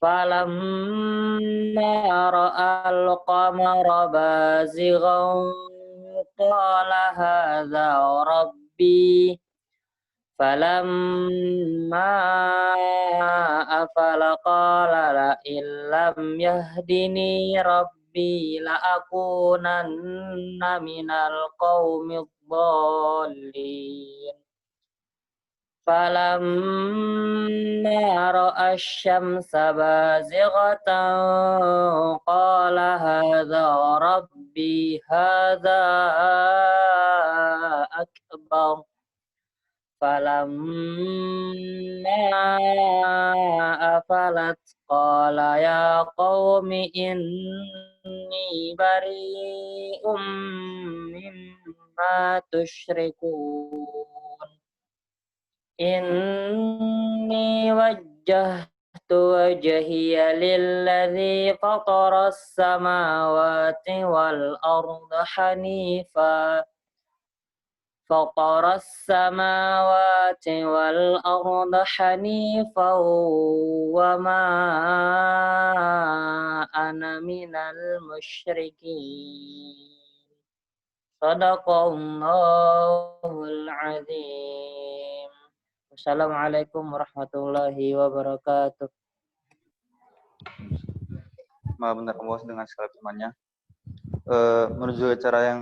فلما رأى القمر بازغا قال هذا ربي فلما أفل قال لئن لم يهدني ربي لأكونن من القوم الضالين فلما رأى الشمس بازغة قال هذا ربي هذا أكبر فلما أفلت قال يا قوم إني بريء مما تشركون إني وجهت وجهي للذي فطر السماوات والأرض حنيفا وما أنا من المشركين صدق الله العظيم. Wassalamualaikum warahmatullahi wabarakatuh. Maha benar Allah dengan segala firman-Nya. Menuju acara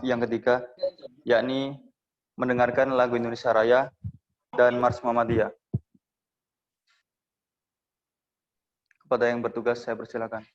yang ketiga, yakni mendengarkan lagu Indonesia Raya dan Mars Muhammadiyah. Kepada yang bertugas saya persilakan.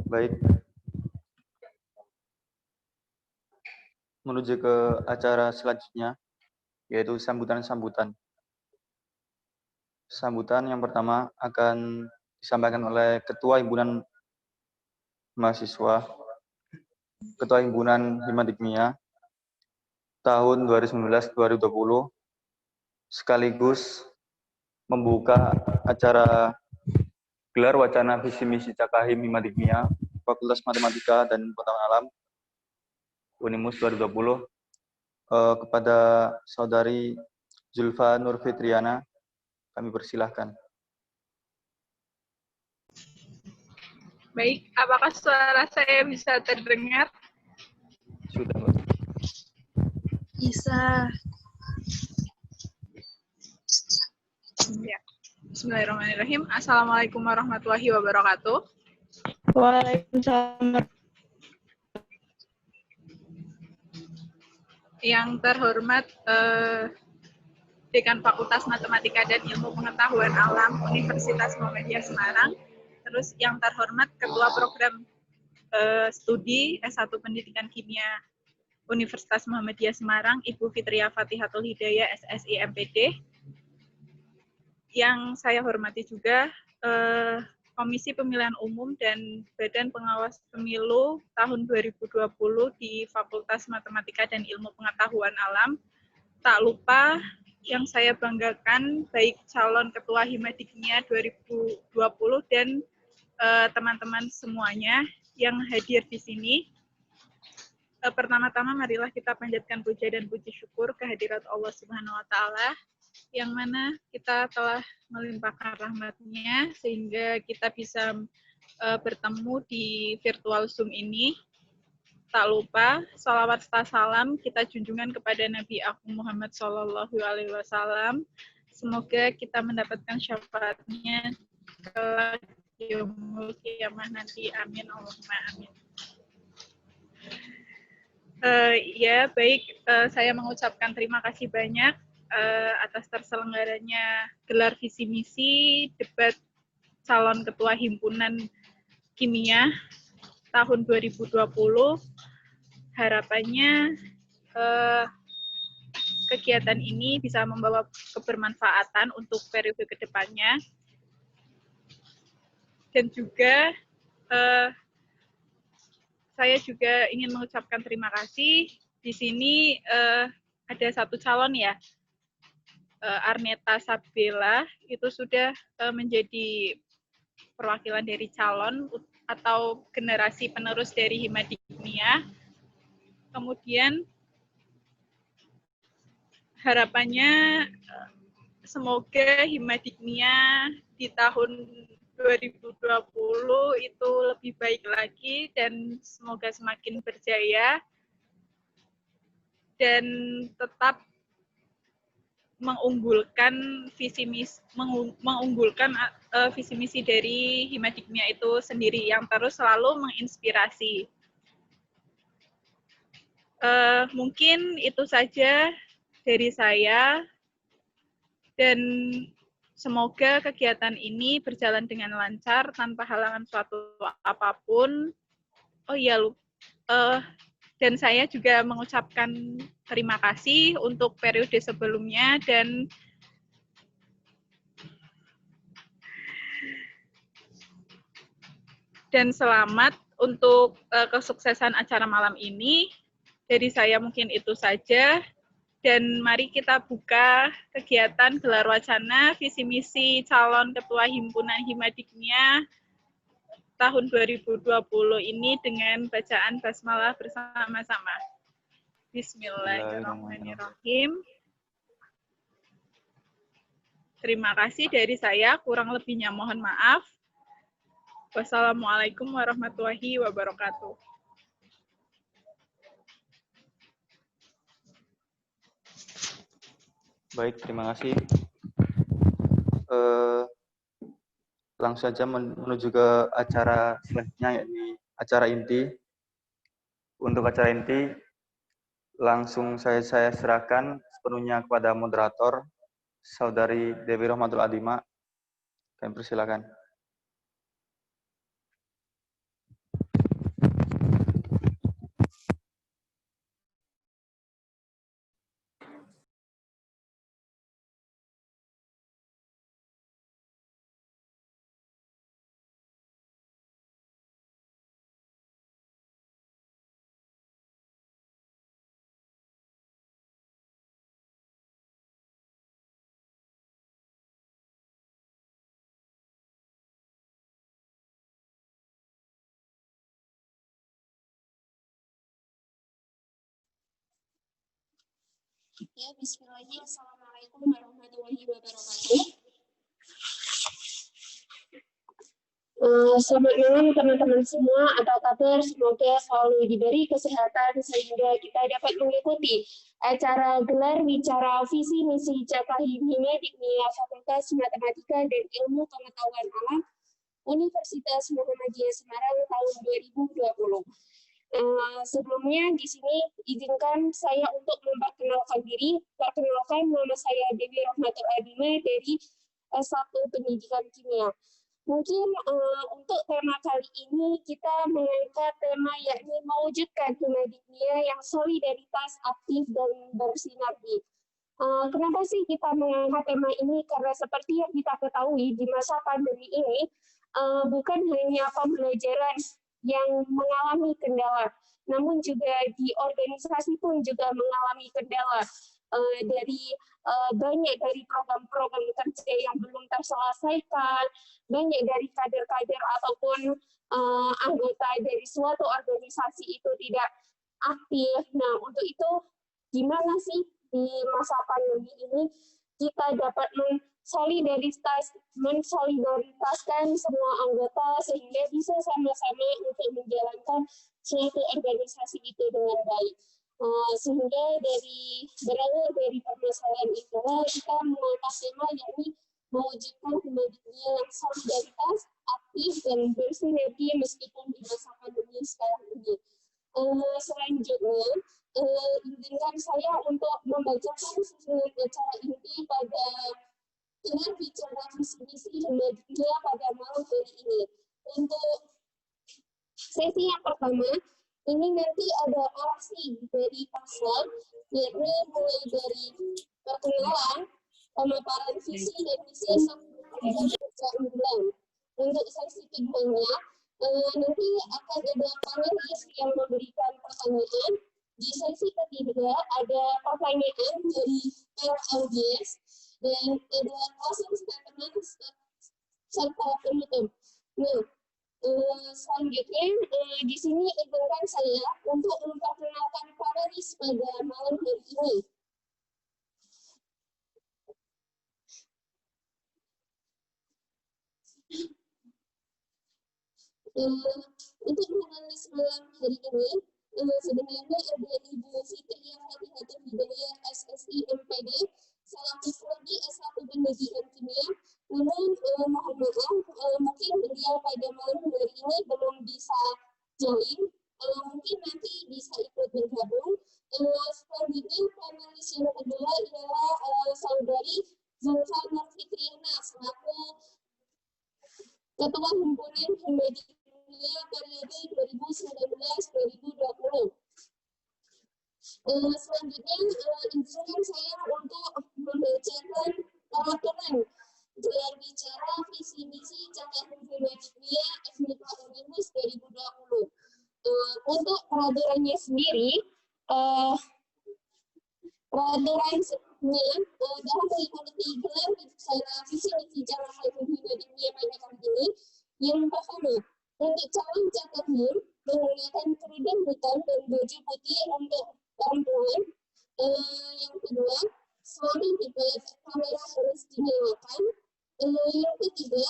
Baik. Menuju ke acara selanjutnya, yaitu sambutan-sambutan. Sambutan yang pertama akan disampaikan oleh Ketua Himpunan Mahasiswa, Ketua Himpunan Himadikmia tahun 2019-2020, sekaligus membuka acara gelar wacana visi misi Cakahim Himadikmia, Fakultas Matematika dan Pengetahuan Alam, Unimus 2020, kepada Saudari Zulfa Nur Fitriana, kami persilahkan. Baik, apakah suara saya bisa terdengar? Sudah, Mbak. Bisa. Ya. Bismillahirrahmanirrahim. Assalamualaikum warahmatullahi wabarakatuh. Waalaikumsalam. Yang terhormat Dekan Fakultas Matematika dan Ilmu Pengetahuan Alam Universitas Muhammadiyah Semarang. Terus yang terhormat Ketua Program Studi S1 Pendidikan Kimia Universitas Muhammadiyah Semarang, Ibu Fitria Fatihatul Hidayah, SSI MPD. Yang saya hormati juga Komisi Pemilihan Umum dan Badan Pengawas Pemilu tahun 2020 di Fakultas Matematika dan Ilmu Pengetahuan Alam. Tak lupa yang saya banggakan baik calon Ketua Himadikmia 2020 dan teman-teman semuanya yang hadir di sini. Pertama-tama marilah kita panjatkan puja dan puji syukur kehadirat Allah Subhanahu wa taala yang mana kita telah melimpahkan rahmat-Nya sehingga kita bisa bertemu di virtual Zoom ini. Tak lupa salawat serta salam kita junjungan kepada Nabi Agung Muhammad SAW. Semoga kita mendapatkan syafaatnya kelak yaumul qiyamah nanti. Amin Allahumma amin. Ya baik, saya mengucapkan terima kasih banyak atas terselenggaranya gelar visi misi debat calon ketua himpunan kimia tahun 2020. Harapannya kegiatan ini bisa membawa kebermanfaatan untuk periode ke depannya. Dan juga saya juga ingin mengucapkan terima kasih. Di sini ada satu calon ya, Arneta Sabella, itu sudah menjadi perwakilan dari calon atau generasi penerus dari Himadikmia. Himyah. Kemudian harapannya semoga Himadikmia di tahun 2020 itu lebih baik lagi dan semoga semakin berjaya dan tetap mengunggulkan visi misi dari Himadikmia itu sendiri yang terus selalu menginspirasi. Mungkin itu saja dari saya dan semoga kegiatan ini berjalan dengan lancar tanpa halangan suatu apapun. Oh iya, dan saya juga mengucapkan terima kasih untuk periode sebelumnya dan selamat untuk kesuksesan acara malam ini. Dari saya mungkin itu saja. Dan mari kita buka kegiatan gelar wacana visi misi calon ketua himpunan Himadikmia tahun 2020 ini dengan bacaan basmalah bersama-sama. Bismillahirrahmanirrahim. Terima kasih dari saya, kurang lebihnya mohon maaf. Wassalamualaikum warahmatullahi wabarakatuh. Baik, terima kasih. Langsung saja menuju ke acara selanjutnya, yakni acara inti. Untuk acara inti, langsung saya serahkan sepenuhnya kepada moderator, Saudari Dewi Rohmatul Adima. Kami persilakan. Ya, bismillahirrahmanirrahim. Assalamualaikum warahmatullahi wabarakatuh. Selamat malam teman-teman semua, apa kabar? Semoga selalu diberi kesehatan sehingga kita dapat mengikuti acara gelar bicara visi misi Cakahim Himadikmia Fakultas Matematika dan Ilmu Pengetahuan Alam Universitas Muhammadiyah Semarang tahun 2020. Sebelumnya di sini izinkan saya untuk memperkenalkan diri. Perkenalkan, nama saya Dewi Rohmatul Adima dari S1 Pendidikan Kimia. Mungkin untuk tema kali ini kita mengangkat tema yakni mewujudkan Himadikmia yang solidaritas, aktif dan bersinergi. Kenapa sih kita mengangkat tema ini? Karena seperti yang kita ketahui di masa pandemi ini bukan hanya pembelajaran yang mengalami kendala, namun juga di organisasi pun juga mengalami kendala dari banyak dari program-program kerja yang belum terselesaikan, banyak dari kader-kader ataupun anggota dari suatu organisasi itu tidak aktif. Nah, untuk itu gimana sih di masa pandemi ini kita dapat mensolidaristaskan semua anggota sehingga bisa sama-sama untuk menjalankan suatu organisasi itu dengan baik. Sehingga berawal dari permasalahan itu kita mengangkat tema yakni mewujudkan Himadikmia yang solidaritas, aktif dan bersinergi meskipun di masa pandemi sekarang ini. Selanjutnya, izinkan saya untuk membacakan susunan acara inti pada gelar bicara visi misi Himadikmia pada malam hari ini. Untuk sesi yang pertama, ini nanti ada orasi dari paslon, yakni mulai dari perkenalan, pemaparan visi dan misi kerja unggulan. Untuk sesi keduanya, nanti akan ada panelis yang memberikan pertanyaan. Di sesi ketiga ada pertanyaan dari para audiens dan ada closing statement serta penutup. Nah, Selanjutnya, di sini izinkan saya untuk memperkenalkan panelis pada malam hari ini. Untuk panelis malam hari ini, sebenarnya ada Ibu Fitri Fatihah Hidayah SSI MPD, selaku prodi S1 Pendidikan Kimia. Namun mohon maaf, mungkin beliau pada malam hari ini belum bisa join. Mungkin nanti bisa ikut bergabung. Selanjutnya panelis yang kedua ialah saudari Zulfa Nurfitriana selaku Ketua Himpunan Pendidikan Kimia periode 2019-2020. Selanjutnya izinkan saya untuk membacakan peraturan gelar bicara visi misi Cakap Kimia FMIPA Unimus 2020. Untuk peraturannya sendiri, peraturannya dalam mengikuti gelar bicara visi misi Cakap Kimia pada kali ini, yang pertama, untuk calon Cakap menggunakan kerudung hitam dan baju putih untuk perempuan. Yang kedua, suami di balik kamera harus dinyalakan. Yang ketiga,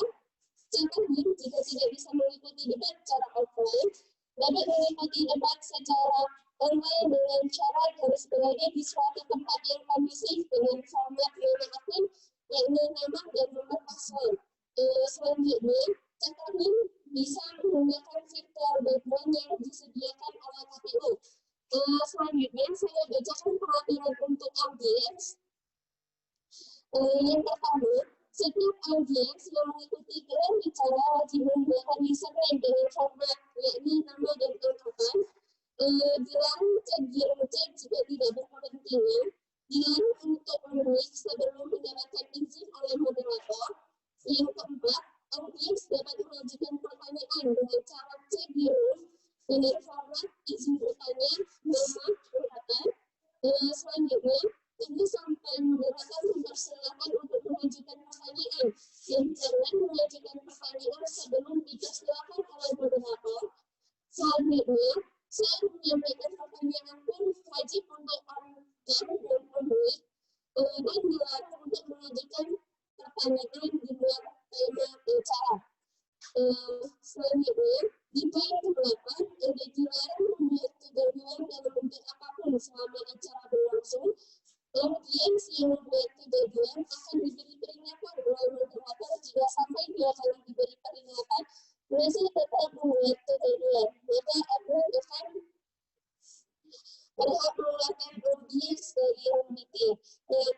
Cakap jika tidak bisa mengikuti debat secara offline, dapat mengikuti debat secara online dengan syarat harus berada di suatu tempat yang kondusif dengan format nama akun, yakni nama dan nomor paslon. Selanjutnya, Cakap bisa menggunakan virtual background yang disediakan oleh KPU. Selanjutnya, saya bacakan peraturan untuk audiens. Yang pertama, setiap audiens yang mengikuti gelar bicara wajib menggunakan username dengan format yakni nama dan angkatan. Dilarang cek jika tidak berkepentingan. Dilarang untuk menulis sebelum mendapatkan izin oleh moderator. Yang keempat, audiens dapat mengajukan pertanyaan dengan cara cek di room dengan format izin bertanya, nama, angkatan. Selanjutnya, tunggu sampai moderator mempersilakan untuk mengajukan pertanyaan. Dan jangan mengajukan pertanyaan sebelum dipersilakan oleh moderator. Selanjutnya, saya menyampaikan pertanyaan pun wajib untuk on-cam dan on-mic, dan dilarang untuk mengajukan pertanyaan di luar tema acara. Selanjutnya, di poin ke-8, ada dilarang membuat kegaduhan dalam bentuk apapun selama acara berlangsung. Audiens yang membuat kegaduhan akan diberi peringatan oleh moderator jika sampai 2 kali diberi peringatan masih tetap membuat kegaduhan. Maka admin akan berhak mengeluarkan audiens dari room meeting.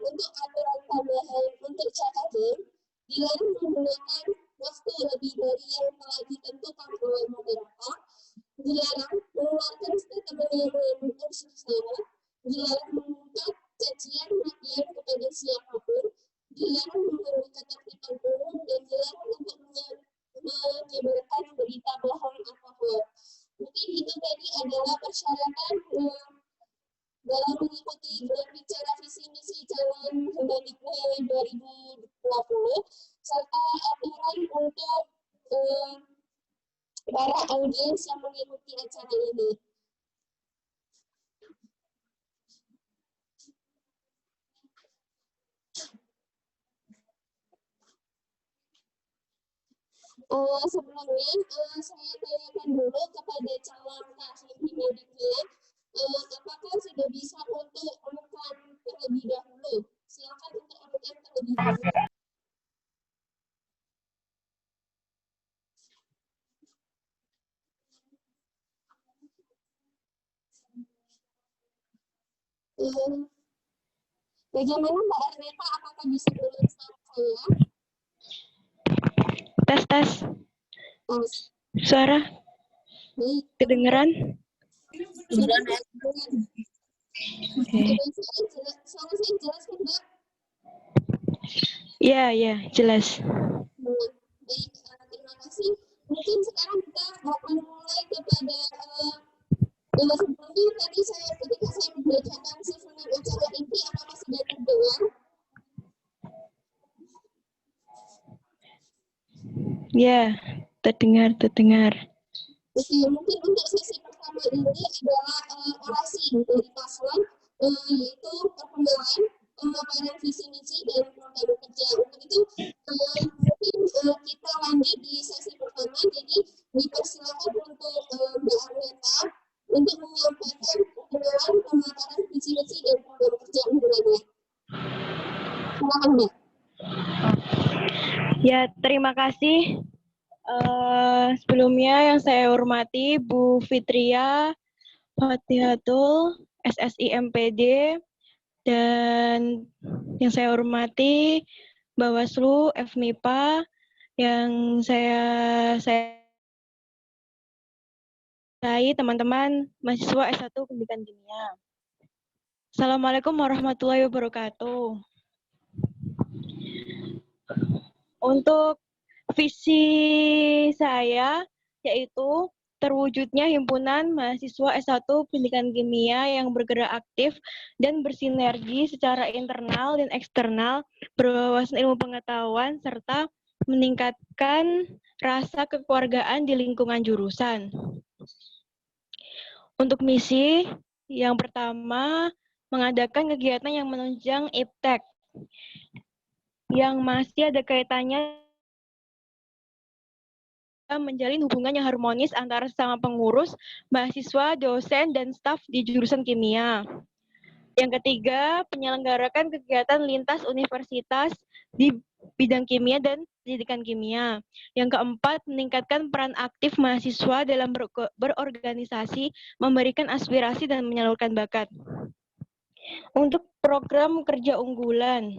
Untuk aturan tambahan untuk Cakap, dilarang menggunakan waktu lebih dari yang telah ditentukan oleh moderator. Dilarang mengeluarkan statement yang mengandung suara. Dilarang mengungkap cacian makian kepada siapapun. Dilarang mengganggu ketertiban umum dan dilarang untuk menyebarkan berita bohong atau hoax. Mungkin itu tadi adalah persyaratan dalam mengikuti gelar bicara visi misi calon Kemendikbud 2020 serta aturan untuk para audiens yang mengikuti acara ini. Sebelumnya saya tanyakan dulu kepada calon kahim Himediknya, apakah sudah bisa untuk on-cam terlebih dahulu? Silakan untuk on-cam terlebih dahulu. Bagaimana Mbak Arneta, apakah bisa dengar saya? Tes. Suara Baik. kedengeran? Oke. Suara saya jelas kan, Mbak? Ya, jelas. Baik, terima kasih. Mungkin sekarang kita akan mulai kepada sebelumnya tadi ketika saya membacakan susunan acara inti, apakah sudah terdengar? Ya, Terdengar. Oke, mungkin untuk sesi pertama ini adalah orasi dari paslon, yaitu perkenalan, pemaparan visi misi dan program kerja. Untuk itu mungkin kita lanjut di sesi pertama. Jadi dipersilakan untuk Mbak Arneta untuk menyampaikan perkenalan, pemaparan visi misi dan program kerja unggulannya. Silakan Mbak. Ya, terima kasih. Sebelumnya yang saya hormati Bu Fitria Fatihatul, SSI MPD, dan yang saya hormati Bawaslu FMIPA, yang saya teman-teman mahasiswa S1 Pendidikan Kimia. Assalamualaikum warahmatullahi wabarakatuh. Untuk visi saya yaitu terwujudnya himpunan mahasiswa S1 Pendidikan Kimia yang bergerak aktif dan bersinergi secara internal dan eksternal, berwawasan ilmu pengetahuan, serta meningkatkan rasa kekeluargaan di lingkungan jurusan. Untuk misi, yang pertama, mengadakan kegiatan yang menunjang IPTEK, yang masih ada kaitannya menjalin hubungan yang harmonis antara sesama pengurus, mahasiswa, dosen, dan staf di jurusan kimia. Yang ketiga, penyelenggarakan kegiatan lintas universitas di bidang kimia dan pendidikan kimia. Yang keempat, meningkatkan peran aktif mahasiswa dalam berorganisasi, memberikan aspirasi, dan menyalurkan bakat. Untuk program kerja unggulan.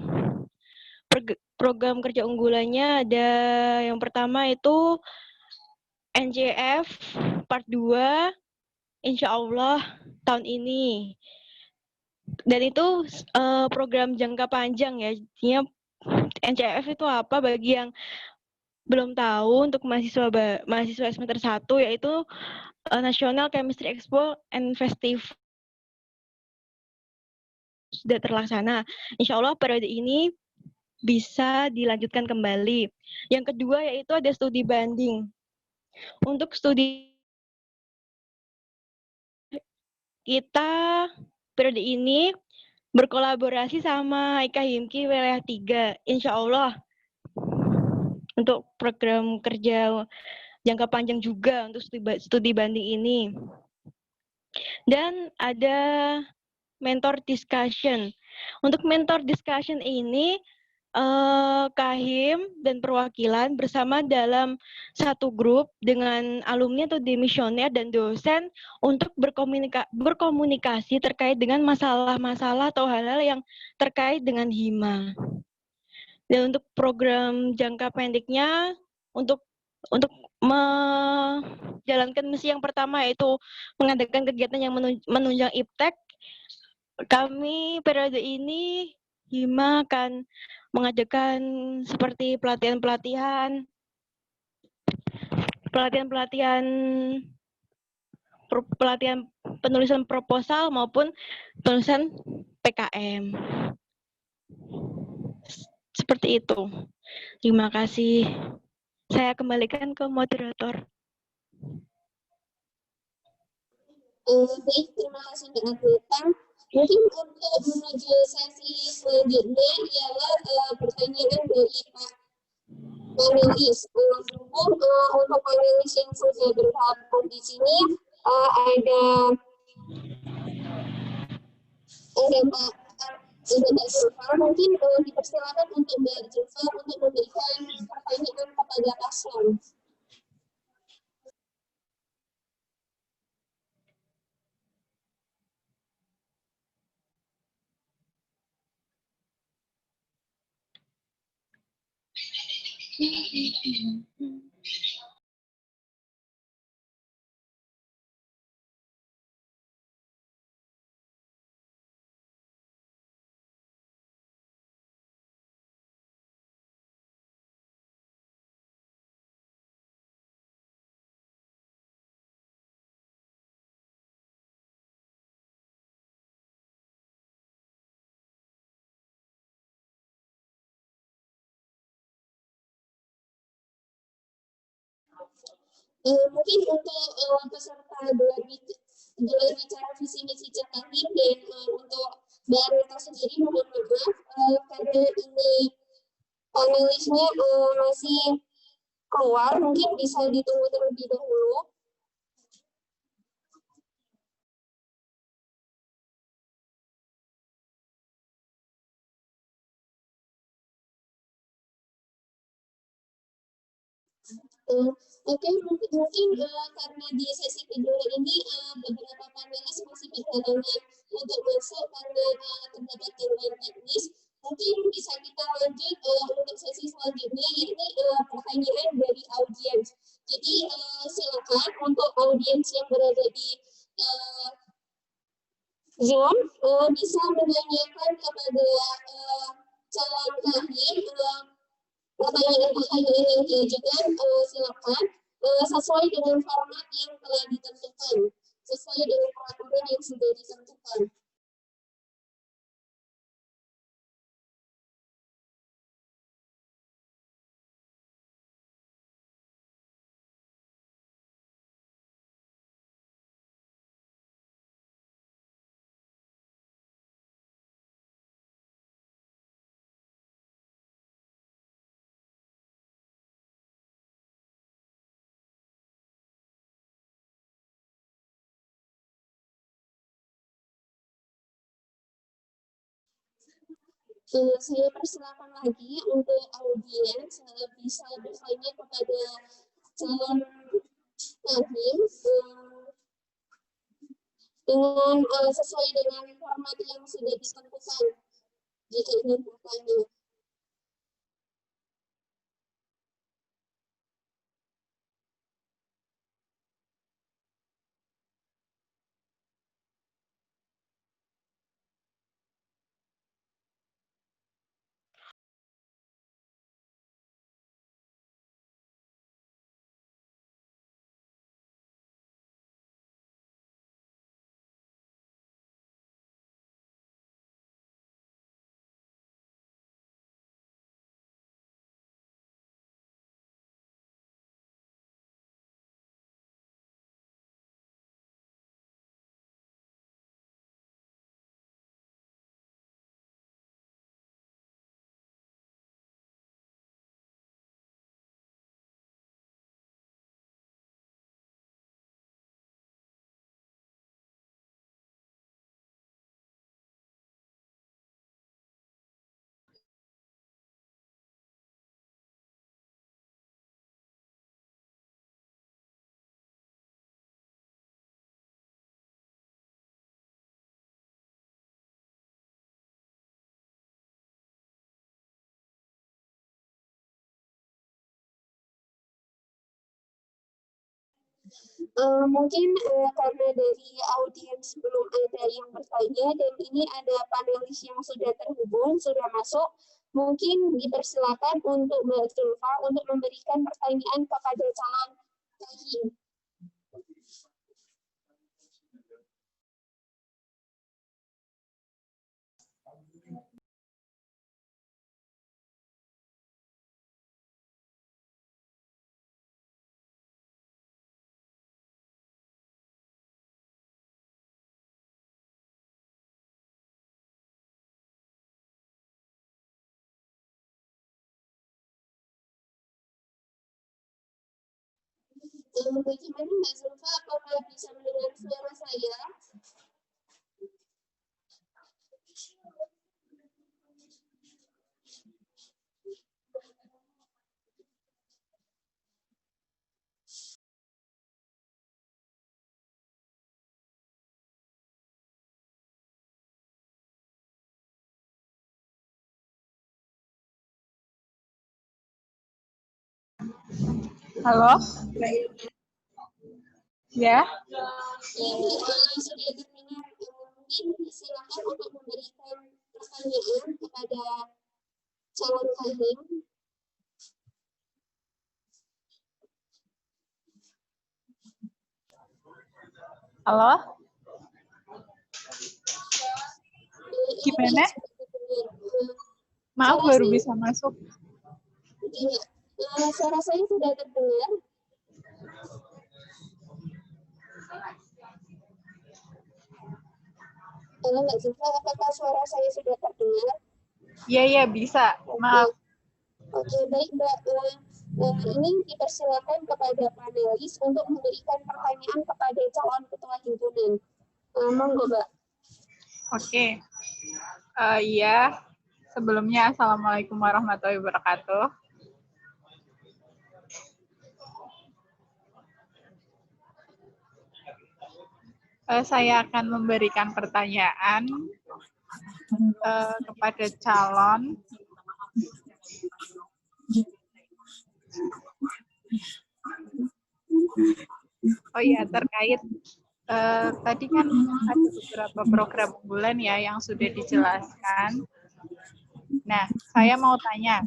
Program kerja unggulannya ada yang pertama itu NJF Part 2, insya Allah tahun ini. Dan itu program jangka panjang ya. Jadinya NCF itu apa bagi yang belum tahu, untuk mahasiswa semester 1 yaitu National Chemistry Expo and Festival sudah terlaksana. Insya Allah periode ini bisa dilanjutkan kembali. Yang kedua yaitu ada studi banding. Untuk studi kita periode ini berkolaborasi sama IKHIMKI Wilayah 3, insya Allah untuk program kerja jangka panjang juga untuk studi banding ini. Dan ada mentor discussion. Untuk mentor discussion ini, Kahim dan perwakilan bersama dalam satu grup dengan alumni atau demisioner dan dosen untuk berkomunikasi terkait dengan masalah-masalah atau hal-hal yang terkait dengan hima. Dan untuk program jangka pendeknya, untuk menjalankan misi yang pertama yaitu mengadakan kegiatan yang menunjang IPTEK, kami periode ini Hima akan mengadakan seperti pelatihan penulisan proposal maupun penulisan PKM. Seperti itu. Terima kasih. Saya kembalikan ke moderator. Baik, terima kasih Mbak Arneta. Mungkin untuk menuju sesi selanjutnya ialah pertanyaan dari Pak panelis. Untuk panelis yang sudah bergabung di sini ada Mbak Zulfa. Mungkin dipersilakan untuk Mbak Zulfa untuk memberikan pertanyaan kepada paslon. Mungkin untuk peserta gelar bicara visi misi Cakahim dan untuk Mbak Arnita sendiri mohon maaf karena ini panelisnya masih keluar, mungkin bisa ditunggu terlebih dahulu. Oke, mungkin karena di sesi kedua ini beberapa panelis masih berhalangan untuk masuk karena terdapat gangguan teknis. Mungkin bisa kita lanjut untuk sesi selanjutnya, yaitu pertanyaan dari audiens. Jadi silakan untuk audiens yang berada di Zoom bisa menanyakan kepada calon kahim pertanyaan-pertanyaan yang diajukan, silakan sesuai dengan format yang telah ditentukan, sesuai dengan peraturan yang sudah ditentukan. Saya persilakan lagi untuk audiens bisa bertanya kepada calon kahim dengan sesuai dengan format yang sudah ditentukan jika ingin bertanya. Mungkin karena dari audiens belum ada yang bertanya dan ini ada panelis yang sudah terhubung, sudah masuk, mungkin dipersilakan untuk Mbak Zulfa untuk memberikan pertanyaan kepada calon kahim. Bagaimana Mbak Zulfa, apakah bisa mendengar suara saya? Halo? Ya? Ini sudah terdengar. Mungkin silakan untuk memberikan pertanyaan kepada calon kahim. Halo? Gimana? Maaf, baru bisa masuk. Iya. Suara saya sudah terdengar. Halo Mbak Zulfa, apakah suara saya sudah terdengar? Iya, bisa. Maaf. Oke, baik Mbak. Ini dipersilakan kepada panelis untuk memberikan pertanyaan kepada calon ketua himpunan. Monggo Mbak. Oke. Iya. Sebelumnya, Assalamualaikum warahmatullahi wabarakatuh. Saya akan memberikan pertanyaan kepada calon. Oh iya, terkait tadi kan ada beberapa program unggulan ya yang sudah dijelaskan. Nah, saya mau tanya,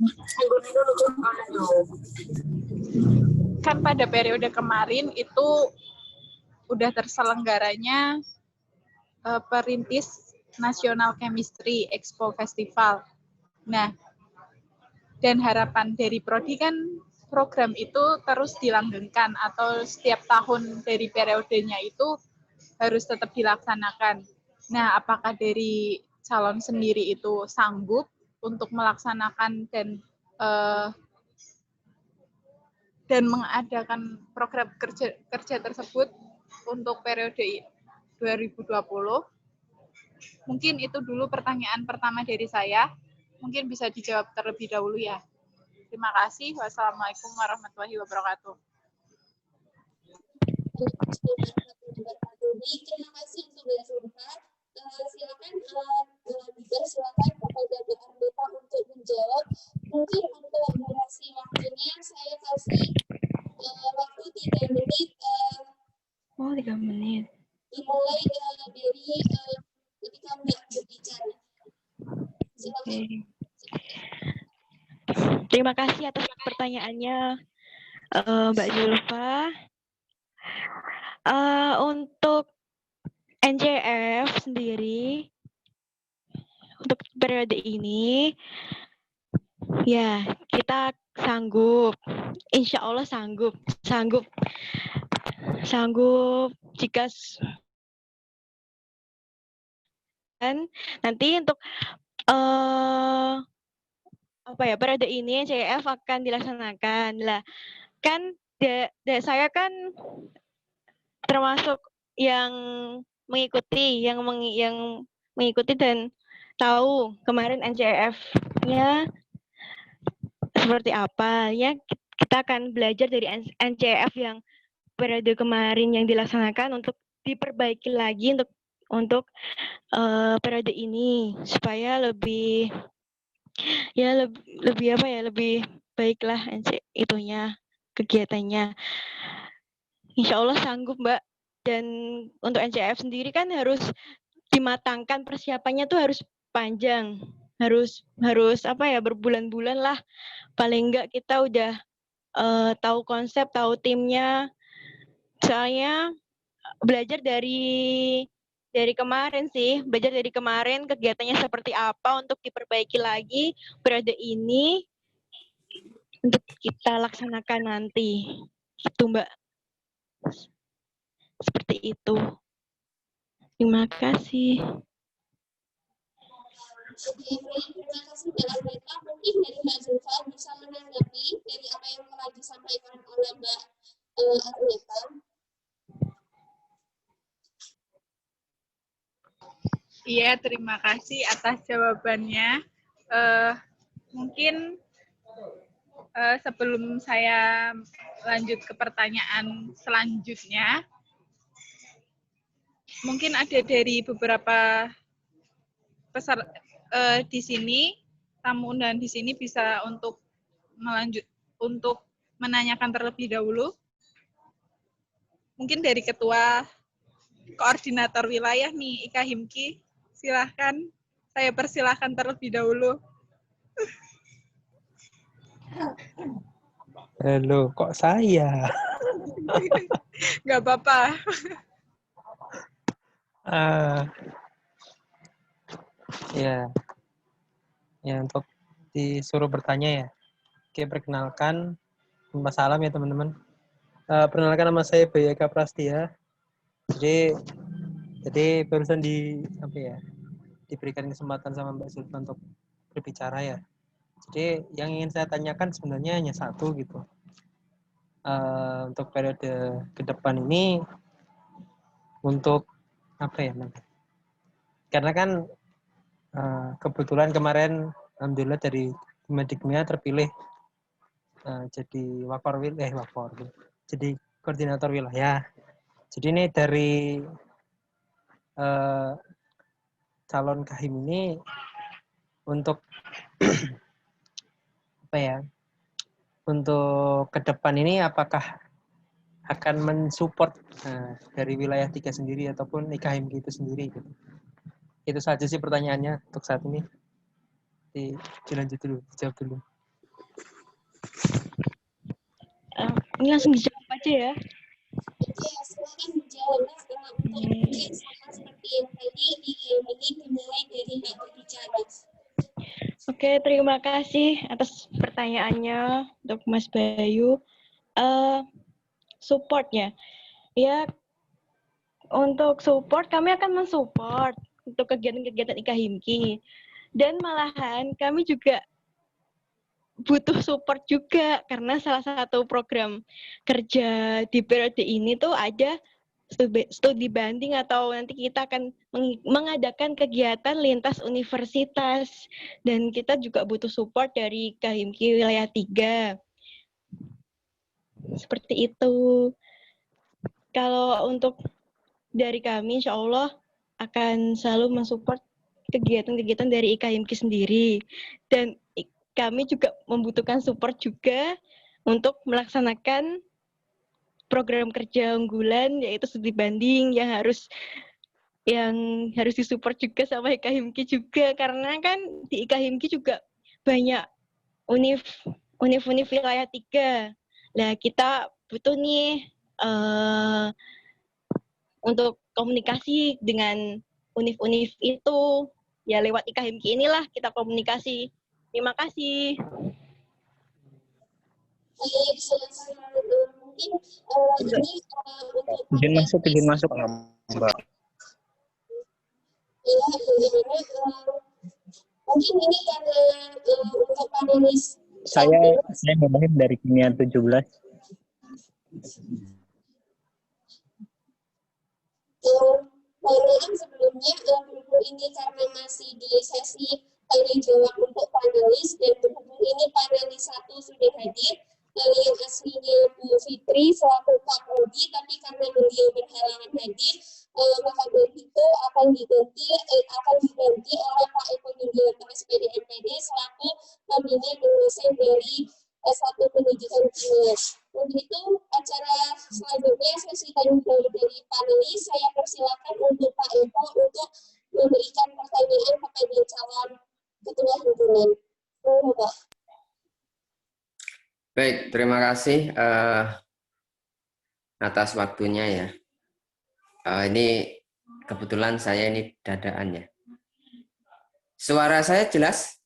kan pada periode kemarin itu udah terselenggaranya Perintis Nasional Chemistry Expo Festival. Nah, dan harapan dari Prodi kan program itu terus dilanggengkan atau setiap tahun dari periodenya itu harus tetap dilaksanakan. Nah, apakah dari calon sendiri itu sanggup untuk melaksanakan dan mengadakan program kerja tersebut untuk periode 2020? Mungkin itu dulu pertanyaan pertama dari saya. Mungkin bisa dijawab terlebih dahulu ya. Terima kasih. Wassalamualaikum warahmatullahi wabarakatuh. Terima kasih untuk Mbak Zulfa. Silakan dipersilakan kepada Mbak Ardita untuk menjawab. Mungkin untuk durasi waktunya saya kasih waktu 3 menit. 3 menit. Dimulai dari ketika Mbak berbicara. Silakan. Terima kasih atas pertanyaannya, Mbak Zulfa. Untuk NCF sendiri, untuk periode ini, ya kita sanggup. Insya Allah sanggup jika dan nanti untuk periode ini NCF akan dilaksanakan lah. Kan saya kan termasuk yang mengikuti dan tahu kemarin NCF-nya seperti apa ya. Kita akan belajar dari NCF yang periode kemarin yang dilaksanakan untuk diperbaiki lagi untuk periode ini supaya lebih baiklah itunya, kegiatannya. Insya Allah sanggup Mbak. Dan untuk NCF sendiri kan harus dimatangkan, persiapannya tuh harus panjang, harus berbulan-bulan lah. Paling enggak kita udah tahu konsep, tahu timnya. Soalnya belajar dari kemarin sih, kegiatannya seperti apa untuk diperbaiki lagi periode ini untuk kita laksanakan nanti. Itu Mbak. Seperti itu. Terima kasih. Oke, terima kasih Mbak Ardita. Mungkin dari Mbak Zulfa bisa menanggapi dari apa yang telah disampaikan oleh Mbak Ardita. Iya, terima kasih atas jawabannya. Mungkin sebelum saya lanjut ke pertanyaan selanjutnya, mungkin ada dari beberapa di sini, tamu undangan di sini bisa untuk menanyakan terlebih dahulu. Mungkin dari Ketua Koordinator Wilayah nih, Ika Himki, silahkan. Saya persilahkan terlebih dahulu. Halo, kok saya? Nggak apa-apa. Ya untuk disuruh bertanya ya. Oke, perkenalkan, salam ya teman-teman. Perkenalkan nama saya Bayaka Prastia. Jadi Jadi barusan diberikan kesempatan sama Mbak Zulfa untuk berbicara ya. Jadi yang ingin saya tanyakan sebenarnya hanya satu gitu. Untuk periode ke depan ini untuk apa ya? Karena kan kebetulan kemarin alhamdulillah dari Himmadikmia terpilih jadi jadi koordinator wilayah. Jadi ini dari calon Kahim ini untuk apa ya? Untuk ke depan ini apakah akan mensupport dari wilayah 3 sendiri ataupun IKHIM itu sendiri gitu. Itu saja sih pertanyaannya untuk saat ini. Dilanjut dulu, dijawab dulu. Ini langsung dijawab aja ya. Oke, silakan dijawab. Mungkin sama seperti yang tadi dimulai dari Mbak berbicara. Oke, terima kasih atas pertanyaannya untuk Mas Bayu. Supportnya, ya untuk support kami akan mensupport untuk kegiatan-kegiatan IKHIMKI, dan malahan kami juga butuh support juga karena salah satu program kerja di periode ini tuh ada studi banding atau nanti kita akan mengadakan kegiatan lintas universitas dan kita juga butuh support dari IKHIMKI wilayah 3. Seperti itu. Kalau untuk dari kami insya Allah akan selalu mensupport kegiatan-kegiatan dari IKHIMKI sendiri, dan kami juga membutuhkan support juga untuk melaksanakan program kerja unggulan yaitu studi banding yang harus disupport juga sama IKHIMKI juga, karena kan di IKHIMKI juga banyak univ wilayah 3. Nah, kita butuh nih untuk komunikasi dengan univ itu, ya lewat IKHIMKI inilah kita komunikasi. Terima kasih. Baik, mungkin ini untuk izin masuk Mbak. Ya, mungkin ini karena untuk panelis Saya ngomongin dari kimia 17. Mohon sebelumnya ini karena masih di sesi tanya jawab untuk panelis, dan berhubung ini panelis 1 sudah hadir, yang aslinya Bu Fitri selaku Pak Prodi, tapi karena beliau berhalangan hadir, maka dari itu akan diganti oleh Pak Eko Yulianto SPD MPD selaku pembina dosen dari S1 Pendidikan Kimia. Untuk itu, acara selanjutnya sesi tanya jawab dari panelis, saya persilakan untuk Pak Eko untuk memberikan pertanyaan kepada calon ketua himpunan. Pak. Baik, terima kasih atas waktunya ya. Ini kebetulan saya ini dadaan ya. Suara saya jelas?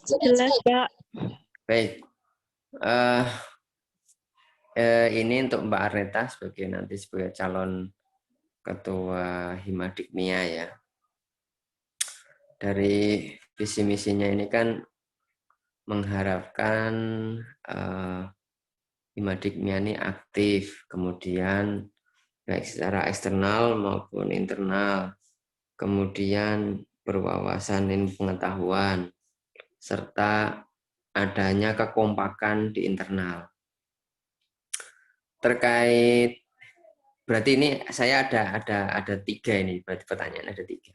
Jelas, Pak. Baik. Ini untuk Mbak Arneta sebagai calon ketua Himmadikmia ya. Dari visi misinya ini kan mengharapkan Himmadikmia ini aktif, kemudian baik secara eksternal maupun internal, kemudian berwawasan ilmu pengetahuan, serta adanya kekompakan di internal. Terkait, berarti ini saya ada 3 ini, berarti pertanyaan ada 3.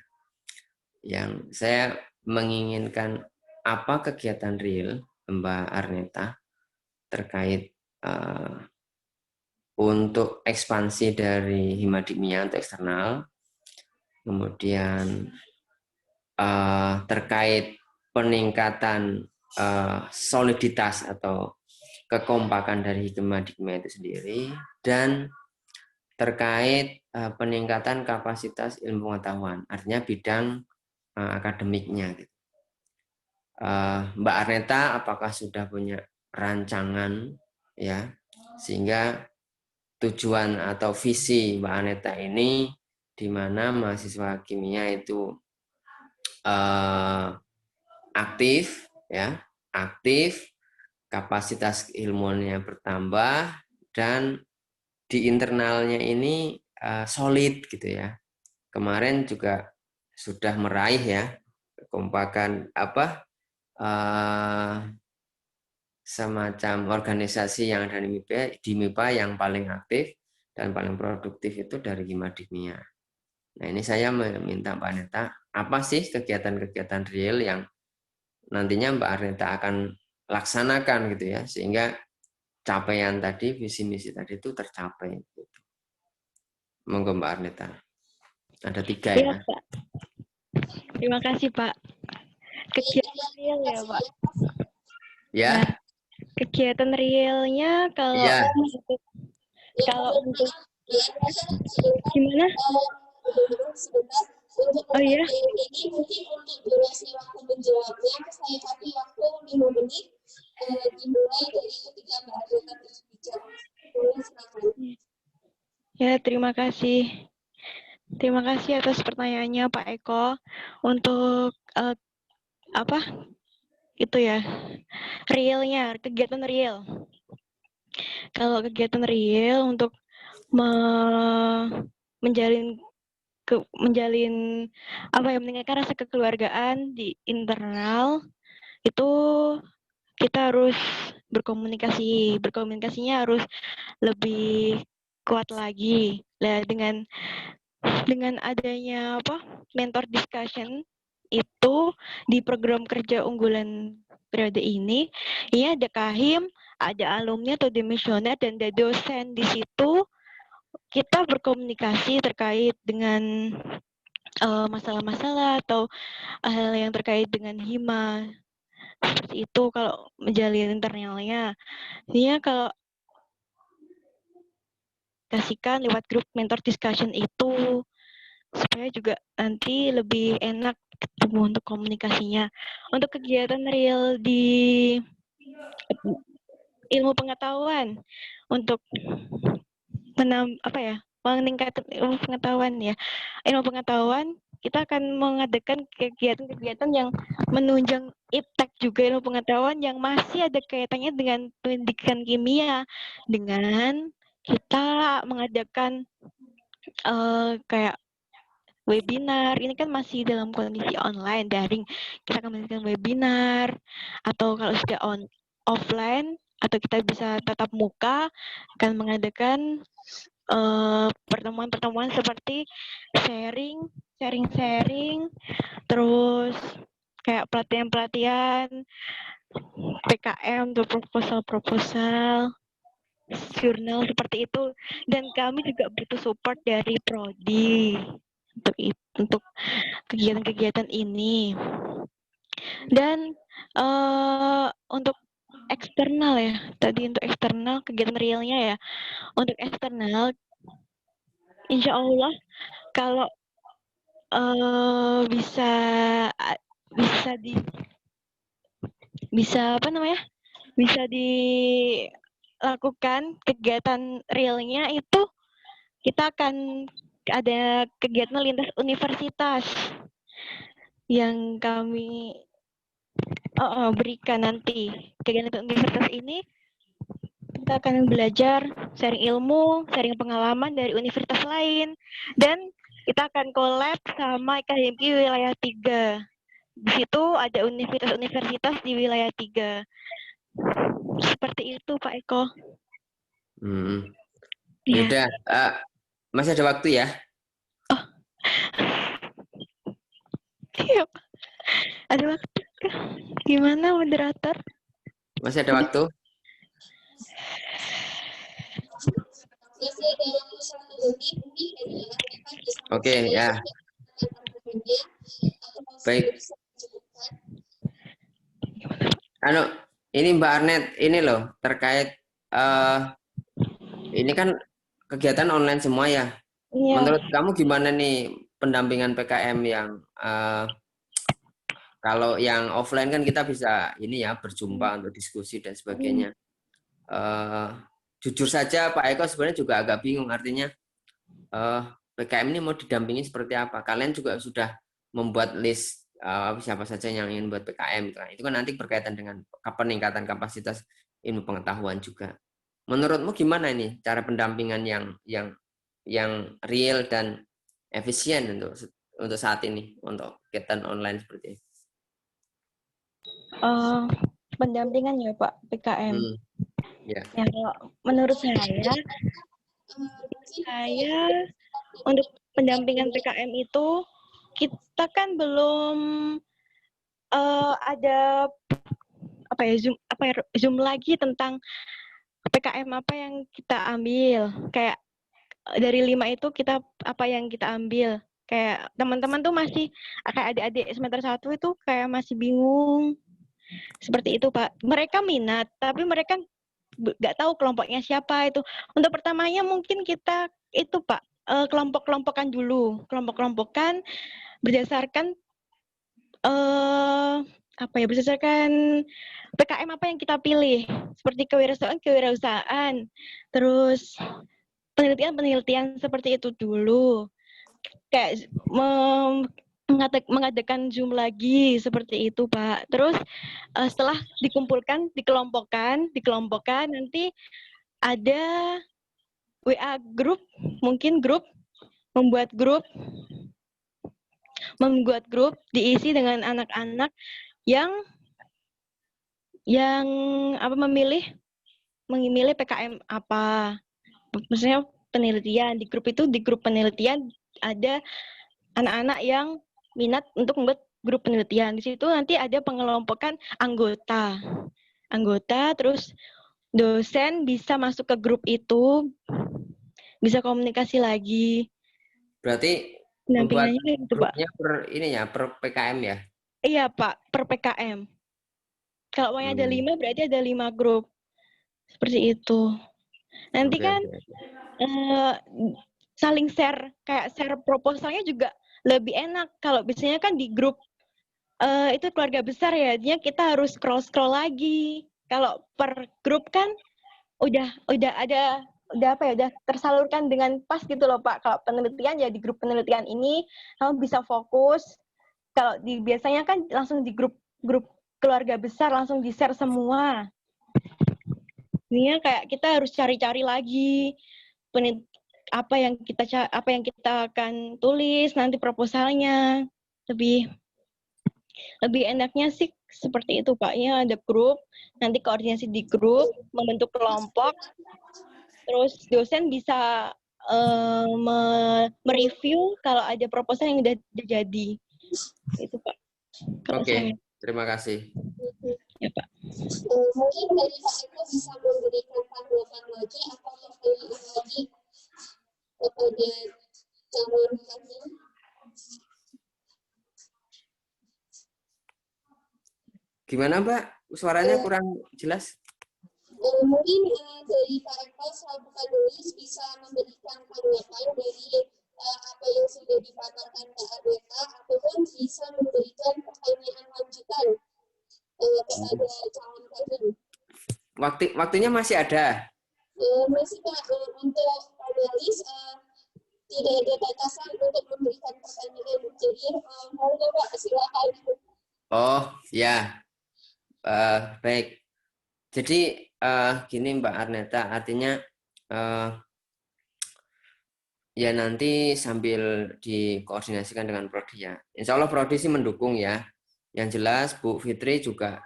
Yang saya menginginkan apa kegiatan real Mbak Arneta terkait untuk ekspansi dari Himmadikmia untuk eksternal, kemudian terkait peningkatan soliditas atau kekompakan dari Himmadikmia itu sendiri, dan terkait peningkatan kapasitas ilmu pengetahuan, artinya bidang akademiknya. Mbak Arneta apakah sudah punya rancangan ya, sehingga tujuan atau visi Mbak Arneta ini di mana mahasiswa kimia itu aktif, ya, aktif, kapasitas ilmunya bertambah, dan di internalnya ini solid gitu ya. Kemarin juga sudah meraih ya kekompakan semacam organisasi yang ada di MIPA yang paling aktif dan paling produktif itu dari Hima Dimia. Nah, ini saya meminta Mbak Aneta, apa sih kegiatan-kegiatan real yang nantinya Mbak Aneta akan laksanakan gitu ya, sehingga capaian tadi, visi misi tadi itu tercapai. Gitu. Monggo Mbak Aneta. Ada 3 ya. Pak. Terima kasih Pak. Kegiatan real ya Pak. Ya. Nah, kegiatan realnya kalau ya. untuk gimana? Oh iya. Ini mungkin untuk durasi waktu menjawabnya saya kasih waktu 5 menit dimulai dari ketika Mbak Aneta berbicara. Silakan. Ya, terima kasih. Terima kasih atas pertanyaannya Pak Eko. Untuk itu ya, realnya, kegiatan real. Kalau kegiatan real untuk menjalin meningkatkan rasa kekeluargaan di internal, itu kita harus berkomunikasinya harus lebih kuat lagi. Nah, dengan adanya mentor discussion itu di program kerja unggulan periode ini ada Kahim, ada alumni atau demisioner, dan ada dosen di situ. Kita berkomunikasi terkait dengan masalah-masalah atau hal yang terkait dengan Hima. Seperti itu kalau menjalin internalnya. Jadi kalau kasihkan lewat grup mentor discussion itu supaya juga nanti lebih enak ketemu untuk komunikasinya. Untuk kegiatan real di ilmu pengetahuan untuk meningkatkan ilmu pengetahuan ya. Ilmu pengetahuan kita akan mengadakan kegiatan-kegiatan yang menunjang iptek juga ilmu pengetahuan yang masih ada kaitannya dengan pendidikan kimia, dengan kita mengadakan kayak webinar. Ini kan masih dalam kondisi online, daring. Kita akan mengadakan webinar, atau kalau sudah offline, atau kita bisa tatap muka, akan mengadakan pertemuan-pertemuan seperti sharing, terus kayak pelatihan-pelatihan, PKM, atau proposal, jurnal seperti itu. Dan kami juga butuh support dari Prodi untuk kegiatan-kegiatan ini. Dan untuk eksternal ya, tadi untuk eksternal kegiatan realnya ya. Untuk eksternal, insya Allah kalau bisa dilakukan kegiatan realnya itu, kita akan ada kegiatan lintas universitas yang kami berikan nanti. Kegiatan universitas ini kita akan belajar, sharing ilmu, sharing pengalaman dari universitas lain, dan kita akan collab sama IKHMKI wilayah 3. Di situ ada universitas-universitas di wilayah 3. Seperti itu Pak Eko. Ya udah, masih ada waktu ya? Oh. Iya, ada waktu. Gimana moderator? Masih ada waktu? Oke, ya. Baik. Ini Mbak Arnet, ini loh terkait ini kan kegiatan online semua ya. Iya. Menurut kamu gimana nih pendampingan PKM yang kalau yang offline kan kita bisa ini ya berjumpa untuk diskusi dan sebagainya. Jujur saja Pak Eko sebenarnya juga agak bingung, artinya PKM ini mau didampingi seperti apa. Kalian juga sudah membuat list siapa saja yang ingin buat PKM. Itu kan nanti berkaitan dengan peningkatan kapasitas ilmu pengetahuan juga. Menurutmu gimana ini cara pendampingan yang real dan efisien untuk saat ini untuk kegiatan online seperti ini? Pendampingan ya Pak PKM. Ya. Ya, menurut saya untuk pendampingan PKM itu kita kan belum ada zoom lagi tentang PKM apa yang kita ambil. Kayak dari 5 itu kita apa yang kita ambil. Kayak teman-teman tuh masih kayak adik-adik semester 1 itu kayak masih bingung. Seperti itu, Pak. Mereka minat, tapi mereka nggak tahu kelompoknya siapa itu. Untuk pertamanya mungkin kita itu, Pak, kelompok-kelompokan dulu. Kelompok-kelompokan berdasarkan berdasarkan PKM apa yang kita pilih. Seperti kewirausahaan, terus penelitian seperti itu dulu. Kayak mengadakan Zoom lagi seperti itu, Pak. Terus setelah dikumpulkan, dikelompokkan, nanti ada WA grup, mungkin membuat grup diisi dengan anak-anak yang memilih PKM apa. Maksudnya penelitian, di grup penelitian ada anak-anak yang minat untuk membuat grup penelitian. Di situ nanti ada pengelompokan anggota, terus dosen bisa masuk ke grup itu, bisa komunikasi lagi. Berarti pendampingannya itu, Pak. Per PKM ya? Iya, Pak, per PKM. Kalau mau ada 5, berarti ada 5 grup. Seperti itu. Nanti saling share, kayak share proposalnya juga lebih enak. Kalau biasanya kan di grup itu keluarga besar ya, jadinya kita harus scroll lagi. Kalau per grup kan udah tersalurkan dengan pas gitu loh, Pak. Kalau penelitian ya di grup penelitian ini kamu bisa fokus. Kalau biasanya kan langsung di grup keluarga besar langsung di-share semua. Ini kayak kita harus cari-cari lagi apa yang kita akan tulis nanti proposalnya. Lebih enaknya sih seperti itu, Pak. Ya, ada grup, nanti koordinasi di grup, membentuk kelompok, terus dosen bisa mereview kalau ada proposal yang udah jadi. Itu, Pak. Oke, terima kasih. Ya, Pak. Mungkin dari Pak Eko bisa memberikan tanggapan lagi atau pertanyaan lagi kepada calon hakim. Gimana, Mbak? Suaranya kurang jelas. Mungkin dari Pak Eko selaku panelis bisa memberikan tanggapan dari apa yang sudah dipaparkan Pak Arneta, ataupun bisa memberikan pertanyaan lanjutan kepada calon hakim. Waktunya masih ada? Masih, Pak. Untuk panelis tidak ada batasan untuk memberikan pertanyaan. Jadi, monggo Pak, silakan. Oh, ya. Baik. Jadi gini Mbak Arneta, artinya ya nanti sambil dikoordinasikan dengan Prodi ya. Insya Allah Prodi sih mendukung ya. Yang jelas Bu Fitri juga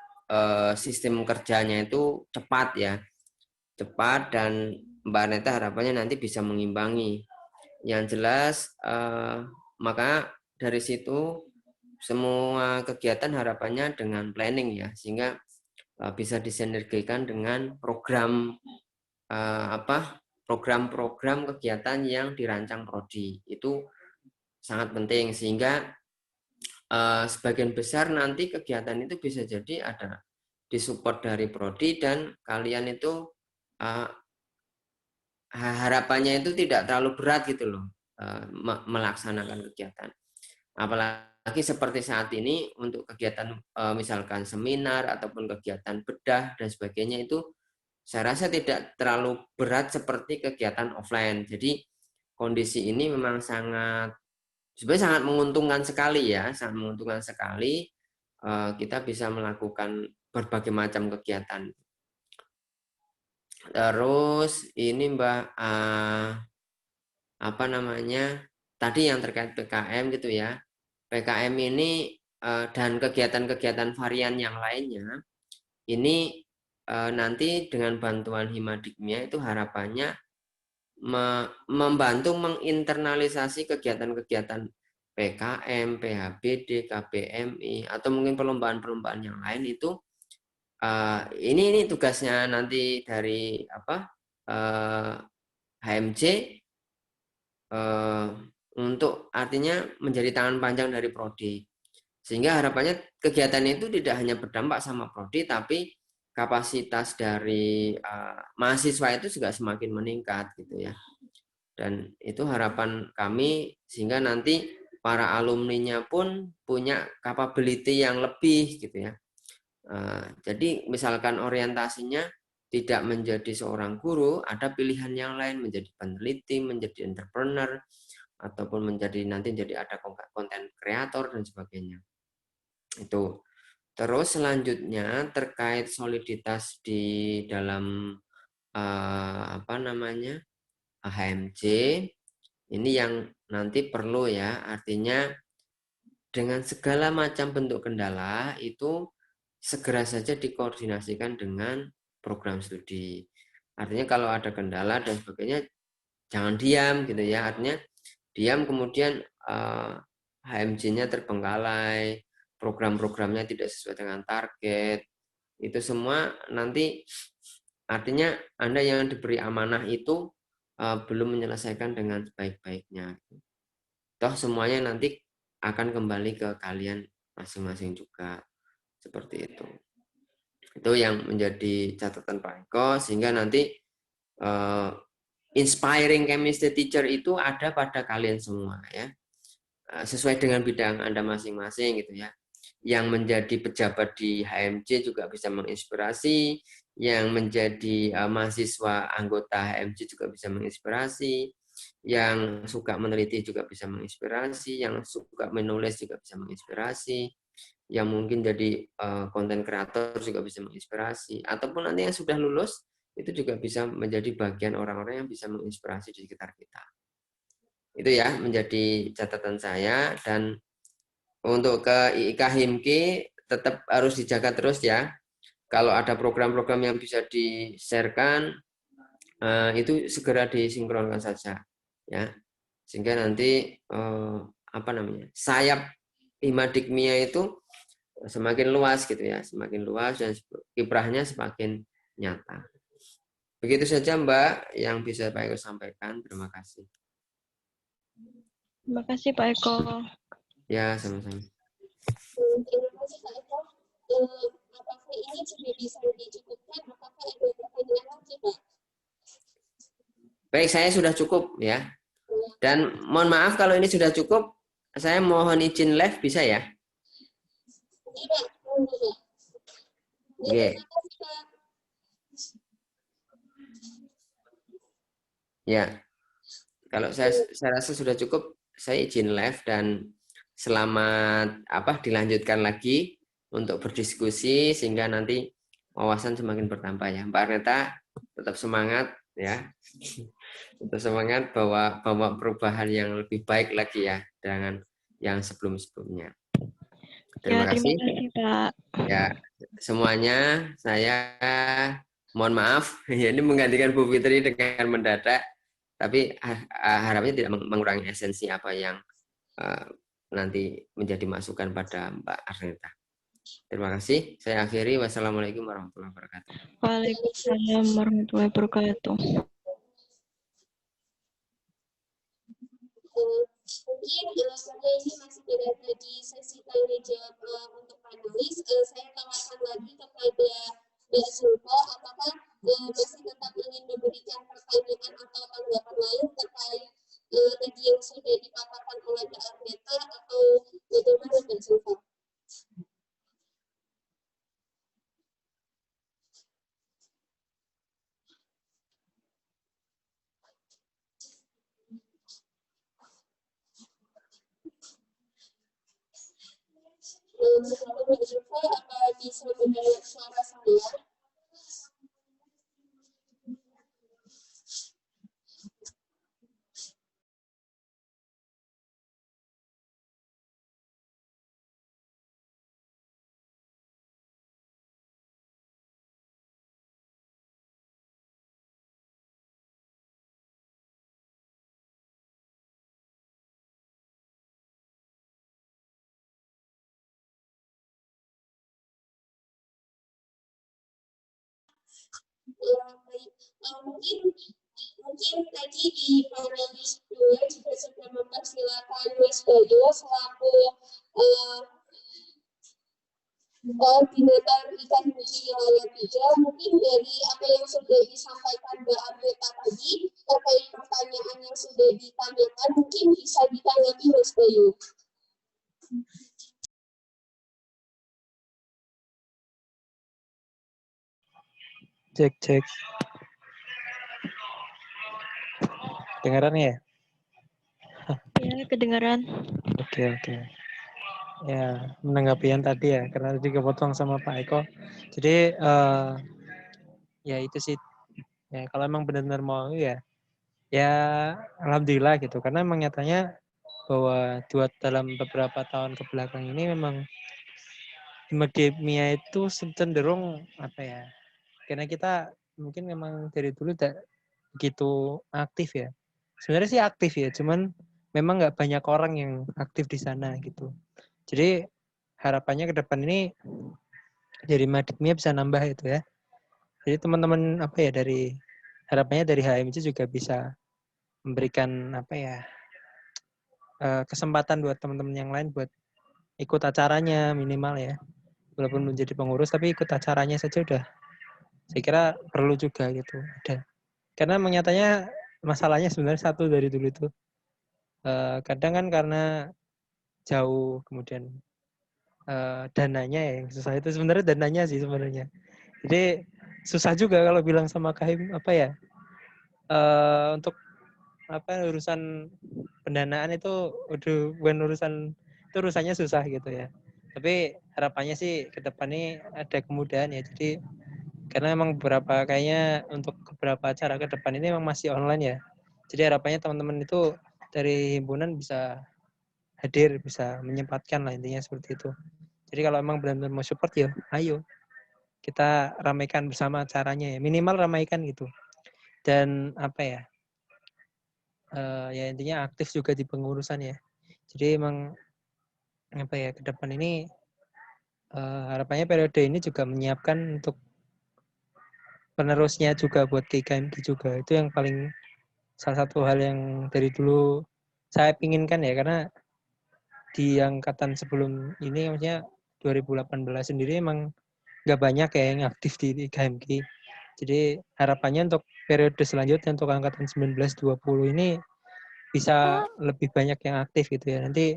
sistem kerjanya itu cepat ya. Cepat dan Mbak Arneta harapannya nanti bisa mengimbangi. Yang jelas maka dari situ semua kegiatan harapannya dengan planning ya, sehingga bisa disinergikan dengan program program-program kegiatan yang dirancang Prodi. Itu sangat penting sehingga sebagian besar nanti kegiatan itu bisa jadi ada disupport dari Prodi dan kalian itu harapannya itu tidak terlalu berat gitu loh melaksanakan kegiatan. Apalagi seperti saat ini untuk kegiatan misalkan seminar ataupun kegiatan bedah dan sebagainya itu saya rasa tidak terlalu berat seperti kegiatan offline. Jadi kondisi ini memang sebenarnya sangat menguntungkan sekali ya, sangat menguntungkan sekali. Kita bisa melakukan berbagai macam kegiatan. Terus ini Mbak, apa namanya, tadi yang terkait PKM gitu ya. PKM ini dan kegiatan-kegiatan varian yang lainnya, ini nanti dengan bantuan Himadikmia itu harapannya membantu menginternalisasi kegiatan-kegiatan PKM, PHBD, KBMI, atau mungkin perlombaan-perlombaan yang lain itu. Ini tugasnya nanti dari HMJ untuk artinya menjadi tangan panjang dari Prodi. Sehingga harapannya kegiatan itu tidak hanya berdampak sama Prodi, tapi kapasitas dari mahasiswa itu juga semakin meningkat gitu ya. Dan itu harapan kami sehingga nanti para alumninya pun punya capability yang lebih gitu ya. Jadi misalkan orientasinya tidak menjadi seorang guru, ada pilihan yang lain menjadi peneliti, menjadi entrepreneur, ataupun nanti menjadi ada konten kreator dan sebagainya. Itu. Terus selanjutnya terkait soliditas di dalam HMJ, ini yang nanti perlu ya, artinya dengan segala macam bentuk kendala itu segera saja dikoordinasikan dengan program studi. Artinya kalau ada kendala dan sebagainya, jangan diam gitu ya. Artinya diam kemudian HMJ-nya terbengkalai, program-programnya tidak sesuai dengan target. Itu semua nanti artinya Anda yang diberi amanah itu belum menyelesaikan dengan sebaik-baiknya. Toh semuanya nanti akan kembali ke kalian masing-masing juga. Seperti itu. Itu yang menjadi catatan Pak Eko, sehingga nanti inspiring chemistry teacher itu ada pada kalian semua ya. Sesuai dengan bidang Anda masing-masing gitu ya. Yang menjadi pejabat di HMJ juga bisa menginspirasi, yang menjadi mahasiswa anggota HMJ juga bisa menginspirasi, yang suka meneliti juga bisa menginspirasi, yang suka menulis juga bisa menginspirasi, yang mungkin jadi konten kreator juga bisa menginspirasi, ataupun nanti yang sudah lulus itu juga bisa menjadi bagian orang-orang yang bisa menginspirasi di sekitar kita. Itu ya menjadi catatan saya. Dan untuk ke IIK HIMKI tetap harus dijaga terus ya. Kalau ada program-program yang bisa di-sharekan, itu segera disinkronkan saja ya, sehingga nanti sayap Himadikmia itu semakin luas gitu ya, semakin luas dan kiprahnya semakin nyata. Begitu saja Mbak yang bisa Pak Eko sampaikan. Terima kasih. Terima kasih Pak Eko. Ya, sama-sama. Terima kasih Pak Eko. Apakah ini sudah bisa dicukupkan? Apakah ada pertanyaan lagi Pak? Baik, saya sudah cukup ya. Dan mohon maaf kalau ini sudah cukup, saya mohon izin live bisa ya? Tidak, tidak. Oke. Ya, kalau saya rasa sudah cukup, saya izin live dan selamat dilanjutkan lagi untuk berdiskusi sehingga nanti wawasan semakin bertambah ya. Mbak Arneta tetap semangat ya, tetap semangat bawa perubahan yang lebih baik lagi ya dengan yang sebelum-sebelumnya. Terima kasih. Terima kasih Pak. Ya, semuanya saya mohon maaf ya, ini menggantikan Bu Fitri dengan mendadak, tapi harapnya tidak mengurangi esensi apa yang nanti menjadi masukan pada Mbak Arneta. Terima kasih. Saya akhiri. Wassalamualaikum warahmatullahi wabarakatuh. Waalaikumsalam warahmatullahi wabarakatuh. Mungkin karena ini masih berada di sesi tanya jawab untuk panelis, saya tawarkan lagi kepada Mbak Zulfa, apakah masih tetap ingin memberikan pertanyaan atau tanggapan lain terkait tadi yang sudah dipaparkan oleh Mbak Arneta, atau bagaimana Mbak Zulfa? Mbak Zulfa, apa bisa mendengar suara saya? Baik. Mungkin tadi di panelis 2 juga sudah mempersilakan Mas Bayu selaku koordinator IKHMKI wilayah 3. Mungkin dari apa yang sudah disampaikan Mbak Amrita tadi terkait pertanyaan yang sudah ditanyakan, mungkin bisa ditanggapi Mas Bayu. Cek. Dengaran ya? Ya, kedengaran. Oke. Ya, menanggapi yang tadi ya, karena tadi kepotong sama Pak Eko. Jadi, ya itu sih. Ya, kalau emang benar-benar mau ya alhamdulillah gitu. Karena emang nyatanya bahwa dalam beberapa tahun ke belakang ini memang hemodinamia itu cenderung apa ya? Karena kita mungkin memang dari dulu tidak begitu aktif ya. Sebenarnya sih aktif ya, cuman memang nggak banyak orang yang aktif di sana gitu. Jadi harapannya ke depan ini dari Madikmia bisa nambah itu ya. Jadi teman-teman apa ya harapannya dari HMC juga bisa memberikan apa ya kesempatan buat teman-teman yang lain buat ikut acaranya minimal ya. Walaupun menjadi pengurus tapi ikut acaranya saja udah. Saya kira perlu juga gitu. Ada. Karena nyatanya masalahnya sebenarnya satu dari dulu itu. Kadang kan karena jauh kemudian dananya ya yang susah itu sebenarnya dananya sih sebenarnya. Jadi susah juga kalau bilang sama Kahim apa ya untuk apa urusan pendanaan itu bukan itu urusannya susah gitu ya. Tapi harapannya sih ke depan ini ada kemudahan ya. Jadi karena emang kayaknya untuk beberapa acara ke depan ini memang masih online ya. Jadi harapannya teman-teman itu dari himpunan bisa hadir, bisa menyempatkan lah intinya seperti itu. Jadi kalau emang benar-benar mau support ya, ayo kita ramaikan bersama acaranya ya. Minimal ramaikan gitu. Dan apa ya? Ya intinya aktif juga di pengurusan ya. Jadi emang apa ya ke depan ini harapannya periode ini juga menyiapkan untuk penerusnya juga buat KKMG juga. Itu yang paling salah satu hal yang dari dulu saya inginkan ya karena di angkatan sebelum ini maksudnya 2018 sendiri emang nggak banyak ya yang aktif di KMG. Jadi harapannya untuk periode selanjutnya untuk angkatan 19-20 ini bisa lebih banyak yang aktif gitu ya. Nanti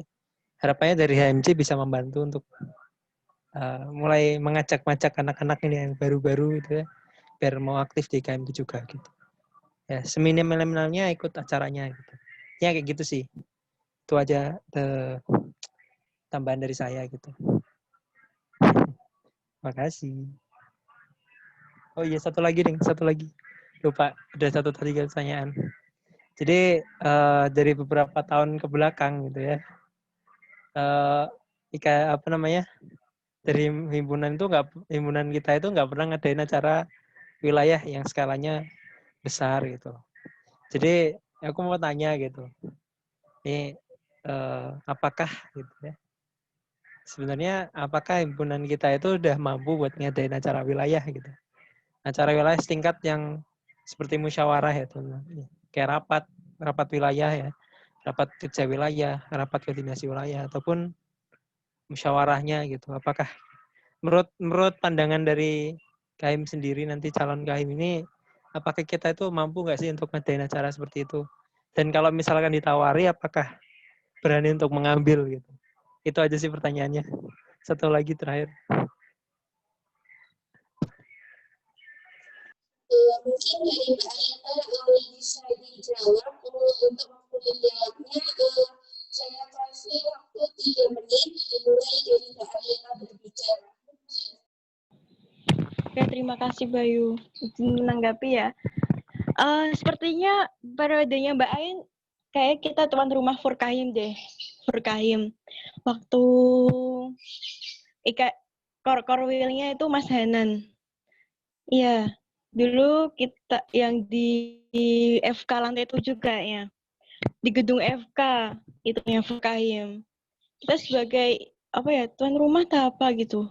harapannya dari HMC bisa membantu untuk mulai mengajak-ngajak anak-anak ini yang baru-baru gitu ya, biar mau aktif di KMG juga gitu. Ya, seminimal-minimalnya ikut acaranya gitu. Ya kayak gitu sih. Itu aja tambahan dari saya gitu. Makasih. Oh iya satu lagi. Lupa, ada satu tadi pertanyaan. Jadi dari beberapa tahun ke belakang gitu ya. Dari himpunan kita itu nggak pernah ngadain acara wilayah yang skalanya besar gitu. Jadi aku mau tanya gitu, ini apakah gitu ya? Sebenarnya apakah himpunan kita itu udah mampu buat ngadain acara wilayah gitu? Acara wilayah setingkat yang seperti musyawarah ya teman. Kayak rapat wilayah ya, rapat kerja wilayah, rapat koordinasi wilayah ataupun musyawarahnya gitu. Apakah menurut pandangan dari Kahim sendiri nanti calon Kahim ini apakah kita itu mampu nggak sih untuk ngadain acara seperti itu? Dan kalau misalkan ditawari, apakah berani untuk mengambil gitu? Itu aja sih pertanyaannya. Satu lagi terakhir. Mungkin dari Mbak Alita bisa dijawab. Untuk menjawabnya, saya kasih waktu 3 menit dimulai dari Mbak Alita berbicara. kasih Bayu. Menanggapi ya. Sepertinya periodenya Mbak Ain kayak kita tuan rumah Furkahim deh. Furkahim. Waktu Korwilnya itu Mas Hanan. Iya. Dulu kita yang di FK lantai 7 kayaknya. Di gedung FK itu yang Furkahim. Kita sebagai tuan rumah atau apa gitu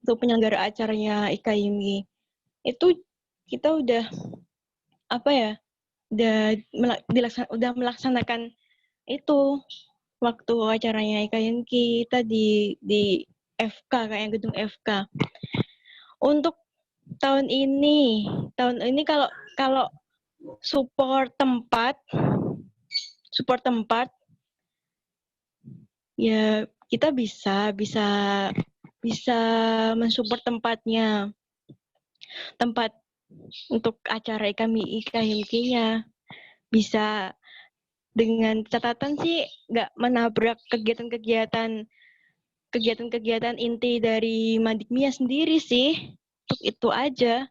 untuk penyelenggara acaranya IKIMI itu kita udah udah melaksanakan itu waktu acaranya IKIMI kita di FK kayak gedung FK. Untuk tahun ini kalau support tempat ya kita bisa mensupport tempat untuk acara IKIMI-nya bisa dengan catatan sih nggak menabrak kegiatan inti dari Madikmia sendiri sih. Untuk itu aja.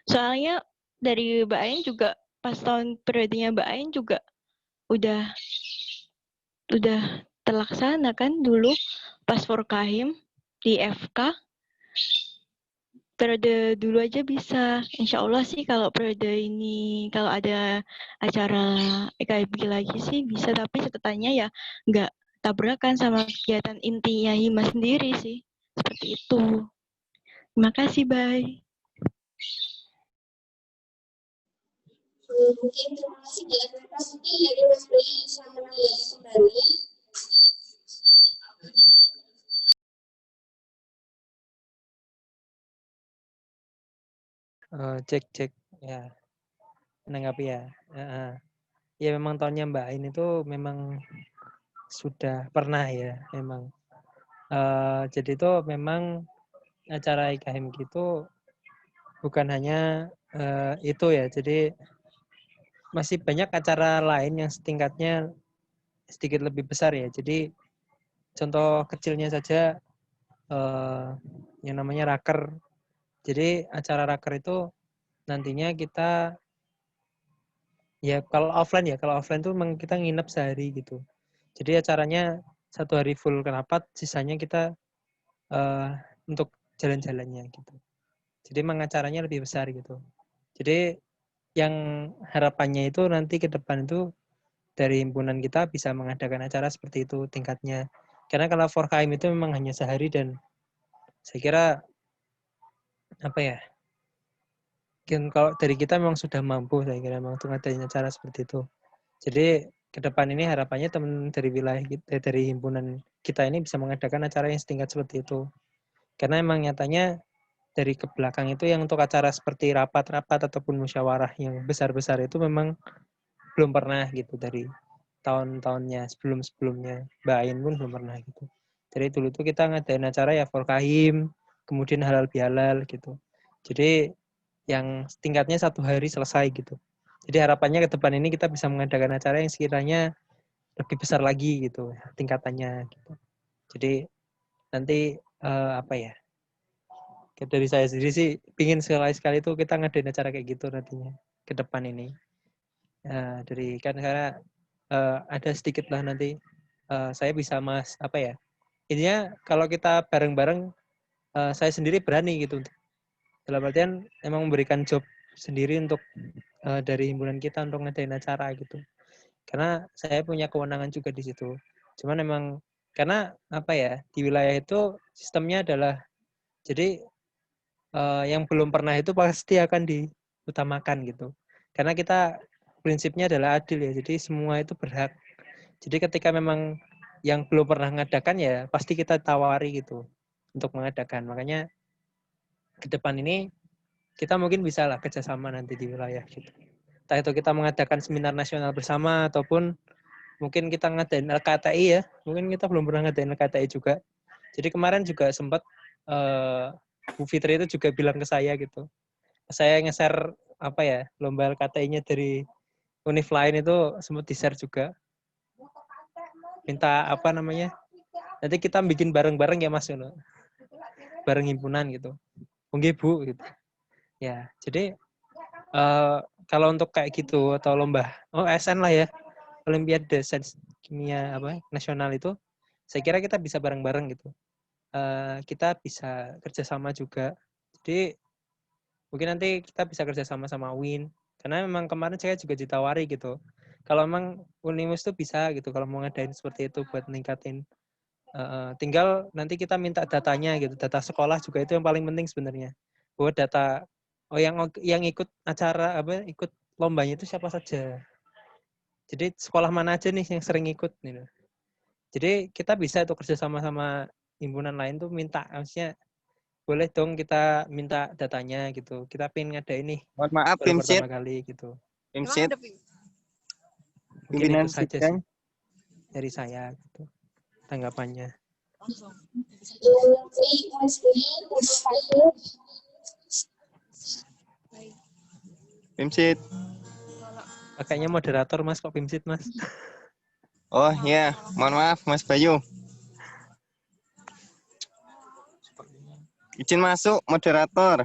Soalnya dari Mbak Ain juga pas tahun periodenya Mbak Ain juga udah terlaksana kan dulu pas Furkahim di FK. Periode dulu aja bisa. Insya Allah sih kalau periode ini kalau ada acara IKIMI lagi sih bisa, tapi catatannya ya nggak tabrakan sama kegiatan intinya Hima sendiri sih. Seperti itu. Terima kasih, bye. Mungkin terima kasih di advokasi dari Mas Bayu bisa menanggapi kembali. Cek ya, menanggapi ya. Ya memang tahunnya Mbak Ain itu memang sudah pernah ya memang. Jadi itu memang acara IKIM itu bukan hanya itu ya, jadi masih banyak acara lain yang tingkatnya sedikit lebih besar ya. Jadi contoh kecilnya saja yang namanya raker. Jadi acara raker itu nantinya kita ya kalau offline tuh memang kita nginep sehari gitu. Jadi acaranya 1 hari full kerapat, sisanya kita untuk jalan-jalannya gitu. Jadi memang acaranya lebih besar gitu. Jadi yang harapannya itu nanti ke depan itu dari himpunan kita bisa mengadakan acara seperti itu tingkatnya. Karena kalau Furkahim itu memang hanya sehari dan saya kira mungkin kalau dari kita memang sudah mampu saya kira memang untuk ngadain acara seperti itu. Jadi ke depan ini harapannya teman dari wilayah kita, dari himpunan kita ini bisa mengadakan acara yang setingkat seperti itu. Karena memang nyatanya dari ke belakang itu yang untuk acara seperti rapat-rapat ataupun musyawarah yang besar-besar itu memang belum pernah gitu dari tahun-tahunnya sebelum-sebelumnya. Mbak Ain pun belum pernah gitu. Jadi dulu itu kita ngadain acara ya Furkahim, kemudian halal bihalal gitu. Jadi yang tingkatnya 1 hari selesai gitu. Jadi harapannya ke depan ini kita bisa mengadakan acara yang sekiranya lebih besar lagi gitu tingkatannya gitu. Jadi nanti dari saya sendiri sih pingin sekali-sekali itu kita ngadain acara kayak gitu nantinya ke depan ini. Dari kan karena ada sedikit lah nanti saya bisa intinya kalau kita bareng-bareng saya sendiri berani gitu. Dalam artian emang memberikan job sendiri untuk dari himpunan kita untuk ngadain acara gitu. Karena saya punya kewenangan juga di situ. Cuman memang karena di wilayah itu sistemnya adalah jadi yang belum pernah itu pasti akan diutamakan gitu. Karena kita prinsipnya adalah adil ya. Jadi semua itu berhak. Jadi ketika memang yang belum pernah mengadakan ya pasti kita tawari gitu untuk mengadakan. Makanya ke depan ini kita mungkin bisa lah kerjasama nanti di wilayah gitu. Entah itu kita mengadakan seminar nasional bersama ataupun mungkin kita ngadain LKTI ya. Mungkin kita belum pernah ngadain LKTI juga. Jadi kemarin juga sempat Bu Fitri itu juga bilang ke saya gitu. Saya nge-share lomba LKTI-nya dari univ lain itu sempat di-share juga. Minta nanti kita bikin bareng-bareng ya Mas Yono. bareng himpunan gitu. Nggih Bu gitu. Ya, jadi kalau untuk kayak gitu atau lomba SN lah ya, Olimpiade Sains Kimia nasional itu, saya kira kita bisa bareng-bareng gitu. Kita bisa kerjasama juga. Jadi mungkin nanti kita bisa kerjasama sama UIN. Karena memang kemarin saya juga ditawari gitu. Kalau memang Unimus tuh bisa gitu, kalau mau ngadain seperti itu buat meningkatin. Tinggal nanti kita minta datanya gitu, data sekolah juga itu yang paling penting sebenarnya. Bahwa data yang ikut acara ikut lombanya itu siapa saja. Jadi sekolah mana aja nih yang sering ikut gitu. Jadi kita bisa tuh kerja sama himpunan lain tuh minta, maksudnya boleh dong kita minta datanya gitu. Kita pengen ngadain nih. Mohon maaf, baru Pimsit. pertama kali gitu. Pimsit. Mungkin Pimpinan itu saja sih sidang. dari saya gitu tanggapannya. Pimsit. Pakainya moderator Mas, kok Pimsit Mas? Oh ya, mohon maaf Mas Bayu. Izin masuk moderator.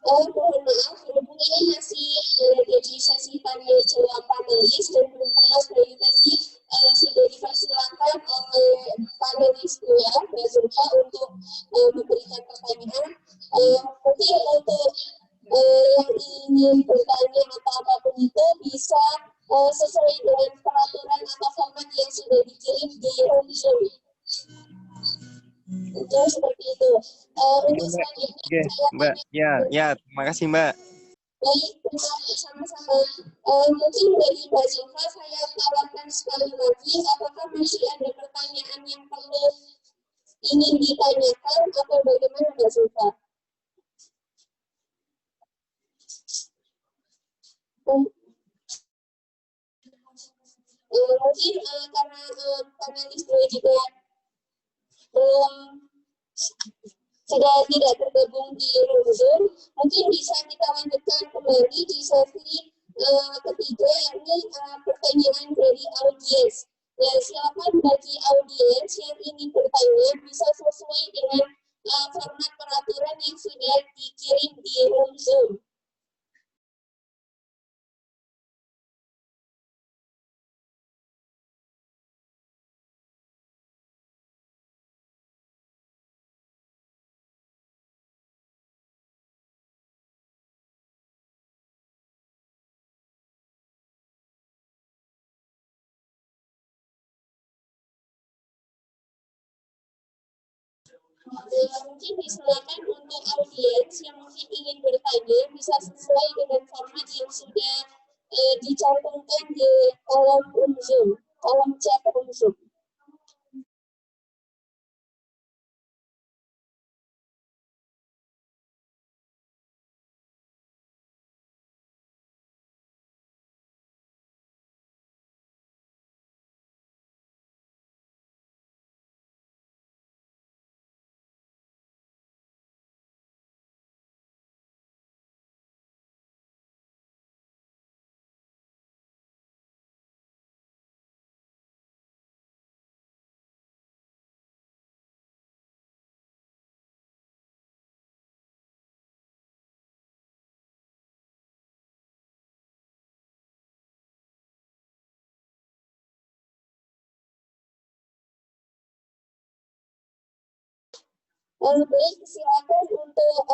Mohon maaf, berhubung ini masih jadi sesi tanya jawab panelis dan berhubung Mas Bayu tadi sudah dipersilakan oleh panelis dua Mbak Zulfa untuk memberikan pertanyaan. Mungkin untuk yang ingin bertanya atau apapun itu bisa sesuai dengan peraturan atau format yang sudah dikirim di Zoom. Itu seperti itu. Untuk selanjutnya Mbak, ya, terima kasih Mbak. Baik, sama-sama. Mungkin dari Mbak Zulfa saya tawarkan sekali lagi, apakah masih ada pertanyaan yang perlu ingin ditanyakan atau bagaimana Mbak Zulfa? Mungkin karena panelis dua juga belum sudah tidak tergabung di room Zoom, mungkin bisa kita lanjutkan kembali di sesi ketiga, yakni pertanyaan dari audiens. Ya, silakan bagi audiens yang ingin bertanya bisa sesuai dengan format peraturan yang sudah dikirim di room Zoom. Mungkin disilakan untuk audiens yang mungkin ingin bertanya bisa sesuai dengan format yang sudah dicantumkan di kolom Zoom, kolom chat Zoom. Baik, silakan untuk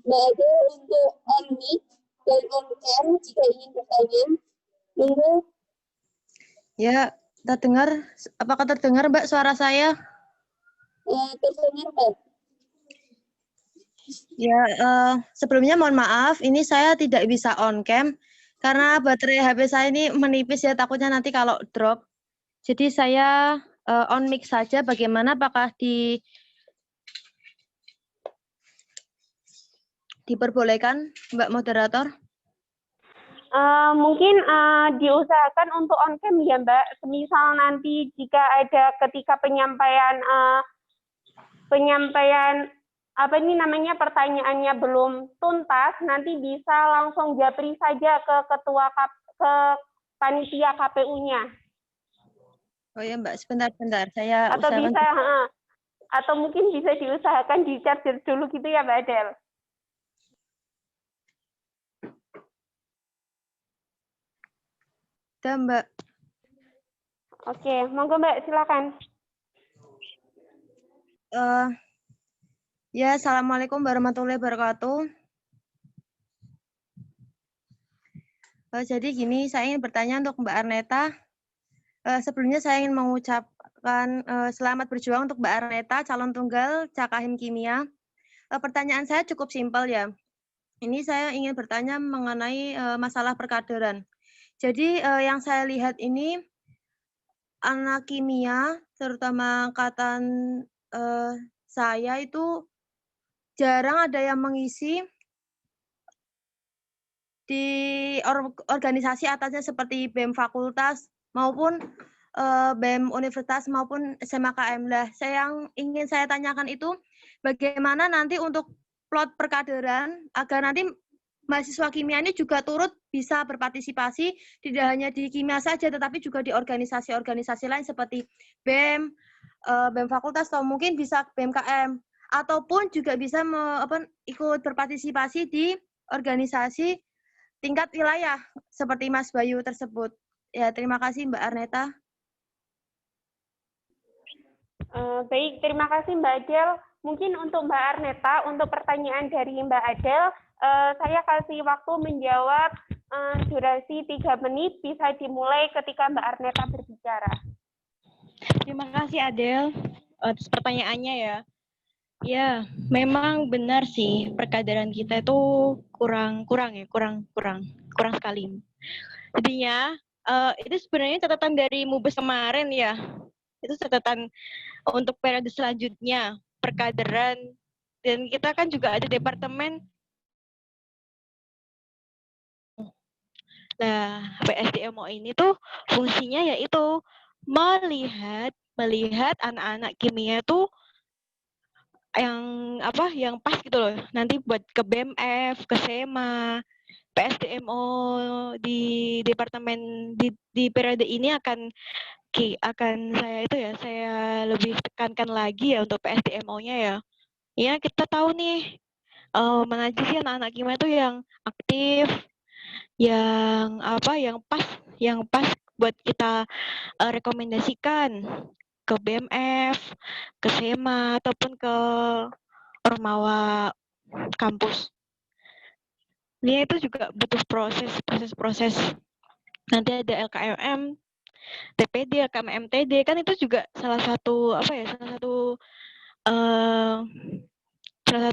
Mbak Ade untuk on mic dan on cam jika ingin bertanya. Monggo. Ya, terdengar. Apakah terdengar Mbak suara saya? Terdengar Mbak. Ya, sebelumnya mohon maaf, ini saya tidak bisa on cam karena baterai HP saya ini menipis ya, takutnya nanti kalau drop. Jadi saya on mic saja. Bagaimana? Apakah diperbolehkan, Mbak Moderator? Mungkin diusahakan untuk on cam ya Mbak. Semisal nanti jika ada ketika penyampaian pertanyaannya belum tuntas, nanti bisa langsung japri saja ke ketua ke panitia KPU-nya. Oh ya Mbak, sebentar. Saya Atau usahakan. bisa, atau mungkin bisa diusahakan di charger dulu gitu ya Mbak Adel. Udah Mbak. Oke, monggo Mbak, silakan. Ya, Assalamualaikum warahmatullahi wabarakatuh. Jadi gini, saya ingin bertanya untuk Mbak Arneta. Sebelumnya saya ingin mengucapkan selamat berjuang untuk Mbak Arneta, calon tunggal Cakahim Kimia. Pertanyaan saya cukup simpel ya. Ini saya ingin bertanya mengenai masalah perkaderan. Jadi yang saya lihat ini anak kimia, terutama angkatan saya itu jarang ada yang mengisi di organisasi atasnya seperti BEM fakultas maupun BEM universitas maupun SMA KM. Lah, yang ingin saya tanyakan itu bagaimana nanti untuk plot perkaderan agar nanti mahasiswa kimia ini juga turut bisa berpartisipasi tidak hanya di kimia saja tetapi juga di organisasi-organisasi lain seperti BEM, BEM fakultas atau mungkin bisa BMKM ataupun juga bisa ikut berpartisipasi di organisasi tingkat wilayah seperti Mas Bayu tersebut. Ya, terima kasih Mbak Arneta. Baik, terima kasih Mbak Adel. Mungkin untuk Mbak Arneta, untuk pertanyaan dari Mbak Adel, saya kasih waktu menjawab durasi 3 menit, bisa dimulai ketika Mbak Arneta berbicara. Terima kasih Adel atas pertanyaannya ya. Ya, memang benar sih perkaderan kita itu kurang sekali. Jadinya itu sebenarnya catatan dari Mubes kemarin ya. Itu catatan untuk periode selanjutnya perkaderan, dan kita kan juga ada departemen. Nah, PSDMO ini tuh fungsinya yaitu melihat anak-anak kimia tuh yang pas gitu loh. Nanti buat ke BMF, ke SEMA, PSDMO di departemen di periode ini akan saya lebih tekankan lagi ya untuk PSDMO-nya ya. Ya, kita tahu nih mana aja sih anak-anak kimia itu yang aktif, yang pas buat kita rekomendasikan ke BMF, ke SEMA ataupun ke Ormawa kampus. Ini itu juga butuh proses. Nanti ada LKMM, TPD, LKMM MTD, kan itu juga salah satu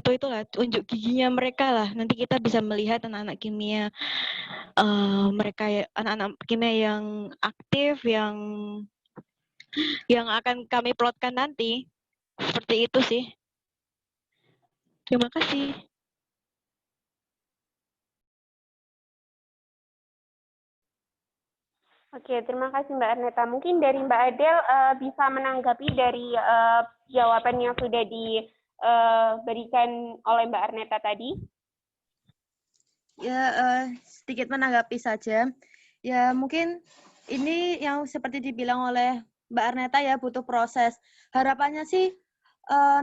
itulah unjuk giginya mereka lah. Nanti kita bisa melihat anak-anak kimia, anak-anak kimia yang aktif, yang akan kami plotkan nanti. Seperti itu sih. Terima kasih. Oke, terima kasih Mbak Arneta. Mungkin dari Mbak Adel bisa menanggapi dari jawaban yang sudah diberikan oleh Mbak Arneta tadi. Ya, sedikit menanggapi saja. Ya, mungkin ini yang seperti dibilang oleh Mbak Arneta ya, butuh proses. Harapannya sih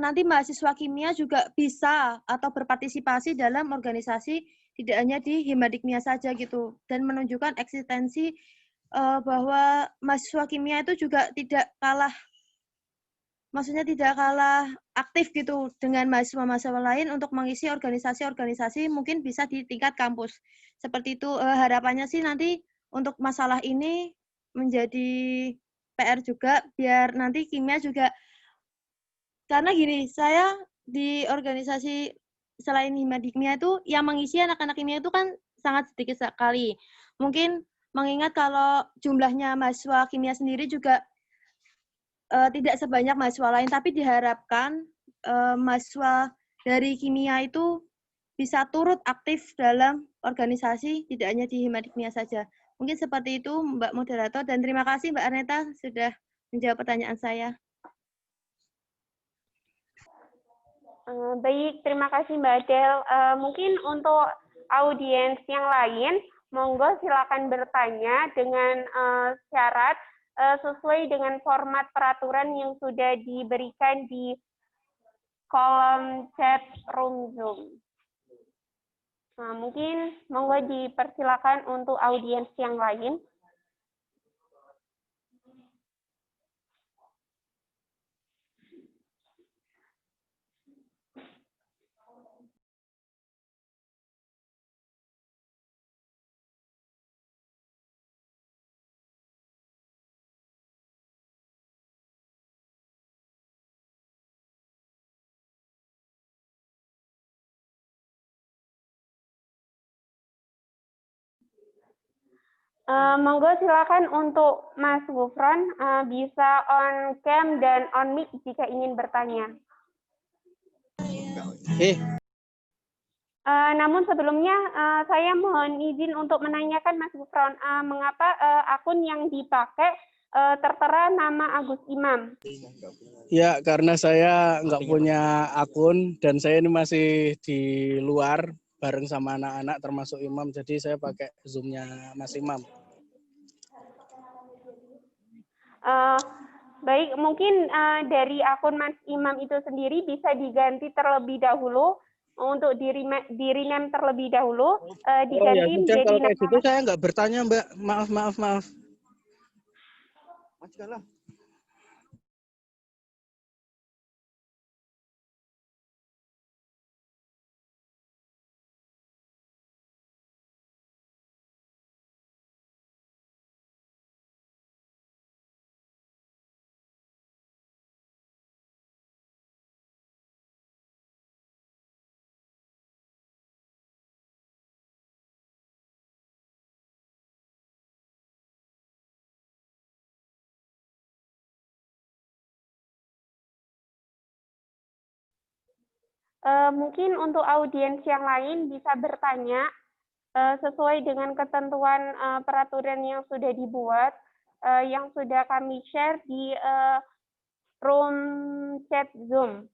nanti mahasiswa kimia juga bisa atau berpartisipasi dalam organisasi, tidak hanya di Himadikmia saja gitu, dan menunjukkan eksistensi bahwa mahasiswa kimia itu juga tidak kalah aktif gitu dengan mahasiswa-mahasiswa lain untuk mengisi organisasi-organisasi mungkin bisa di tingkat kampus. Seperti itu harapannya sih nanti untuk masalah ini menjadi PR juga biar nanti kimia juga, karena gini, saya di organisasi selain Himadikmia itu yang mengisi anak-anak kimia itu kan sangat sedikit sekali. Mungkin mengingat kalau jumlahnya mahasiswa kimia sendiri juga tidak sebanyak mahasiswa lain, tapi diharapkan mahasiswa dari kimia itu bisa turut aktif dalam organisasi, tidak hanya di Himadikmia saja. Mungkin seperti itu Mbak Moderator, dan terima kasih Mbak Arneta sudah menjawab pertanyaan saya. Baik, terima kasih Mbak Adel. Mungkin untuk audiens yang lain, monggo silakan bertanya dengan syarat sesuai dengan format peraturan yang sudah diberikan di kolom chat room Zoom. Nah, mungkin monggo dipersilakan untuk audiens yang lain. Monggo silakan untuk Mas Gufron, bisa on cam dan on mic jika ingin bertanya. Namun sebelumnya saya mohon izin untuk menanyakan Mas Gufron, mengapa akun yang dipakai tertera nama Agus Imam? Ya, karena saya nggak punya akun dan saya ini masih di luar bareng sama anak-anak termasuk Imam, jadi saya pakai Zoom-nya Mas Imam. Baik, mungkin dari akun Mas Imam itu sendiri bisa diganti terlebih dahulu untuk di-rename terlebih dahulu, diganti ya, menjadi kalau kayak nama gitu saya nggak bertanya, Mbak. Maaf. mungkin untuk audiens yang lain bisa bertanya sesuai dengan ketentuan peraturan yang sudah dibuat, yang sudah kami share di room chat Zoom.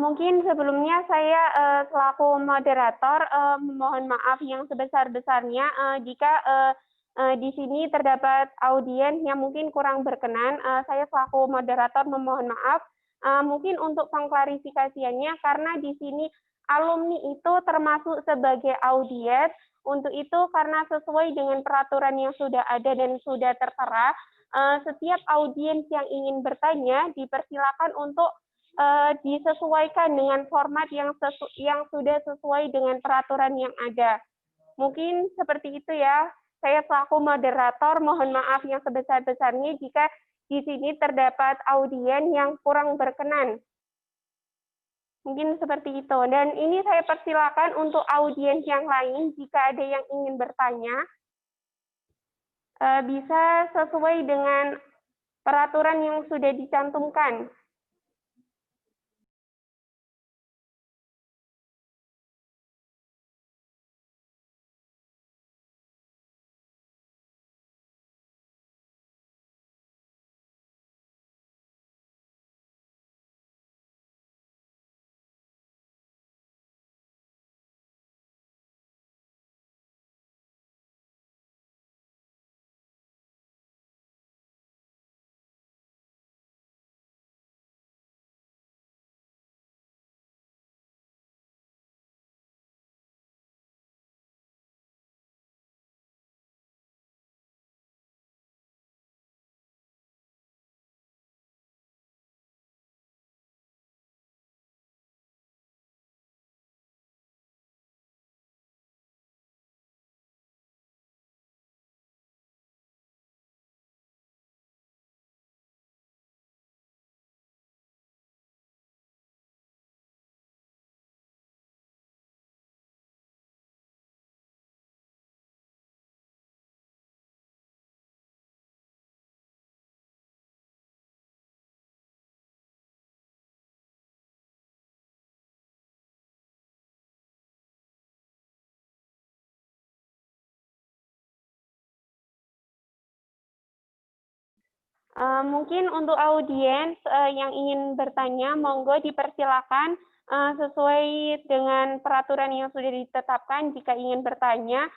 Mungkin sebelumnya saya selaku moderator memohon maaf yang sebesar-besarnya jika di sini terdapat audiens yang mungkin kurang berkenan. Saya selaku moderator memohon maaf. Mungkin untuk pengklarifikasiannya, karena di sini alumni itu termasuk sebagai audiens. Untuk itu, karena sesuai dengan peraturan yang sudah ada dan sudah tertera, setiap audiens yang ingin bertanya dipersilakan untuk disesuaikan dengan format yang sudah sesuai dengan peraturan yang ada. Mungkin seperti itu ya. Saya selaku moderator mohon maaf yang sebesar-besarnya jika di sini terdapat audiens yang kurang berkenan. Mungkin seperti itu. Dan ini saya persilakan untuk audiens yang lain, jika ada yang ingin bertanya, bisa sesuai dengan peraturan yang sudah dicantumkan. Mungkin untuk audiens yang ingin bertanya, monggo dipersilakan sesuai dengan peraturan yang sudah ditetapkan jika ingin bertanya.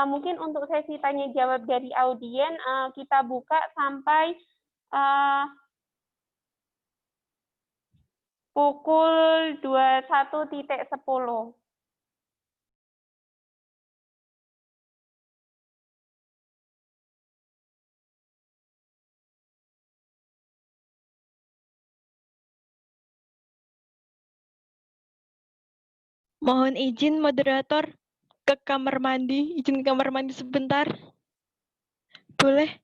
Mungkin untuk sesi tanya jawab dari audiens kita buka sampai pukul 21.10. Mohon izin moderator ke kamar mandi, izin kamar mandi sebentar. Boleh?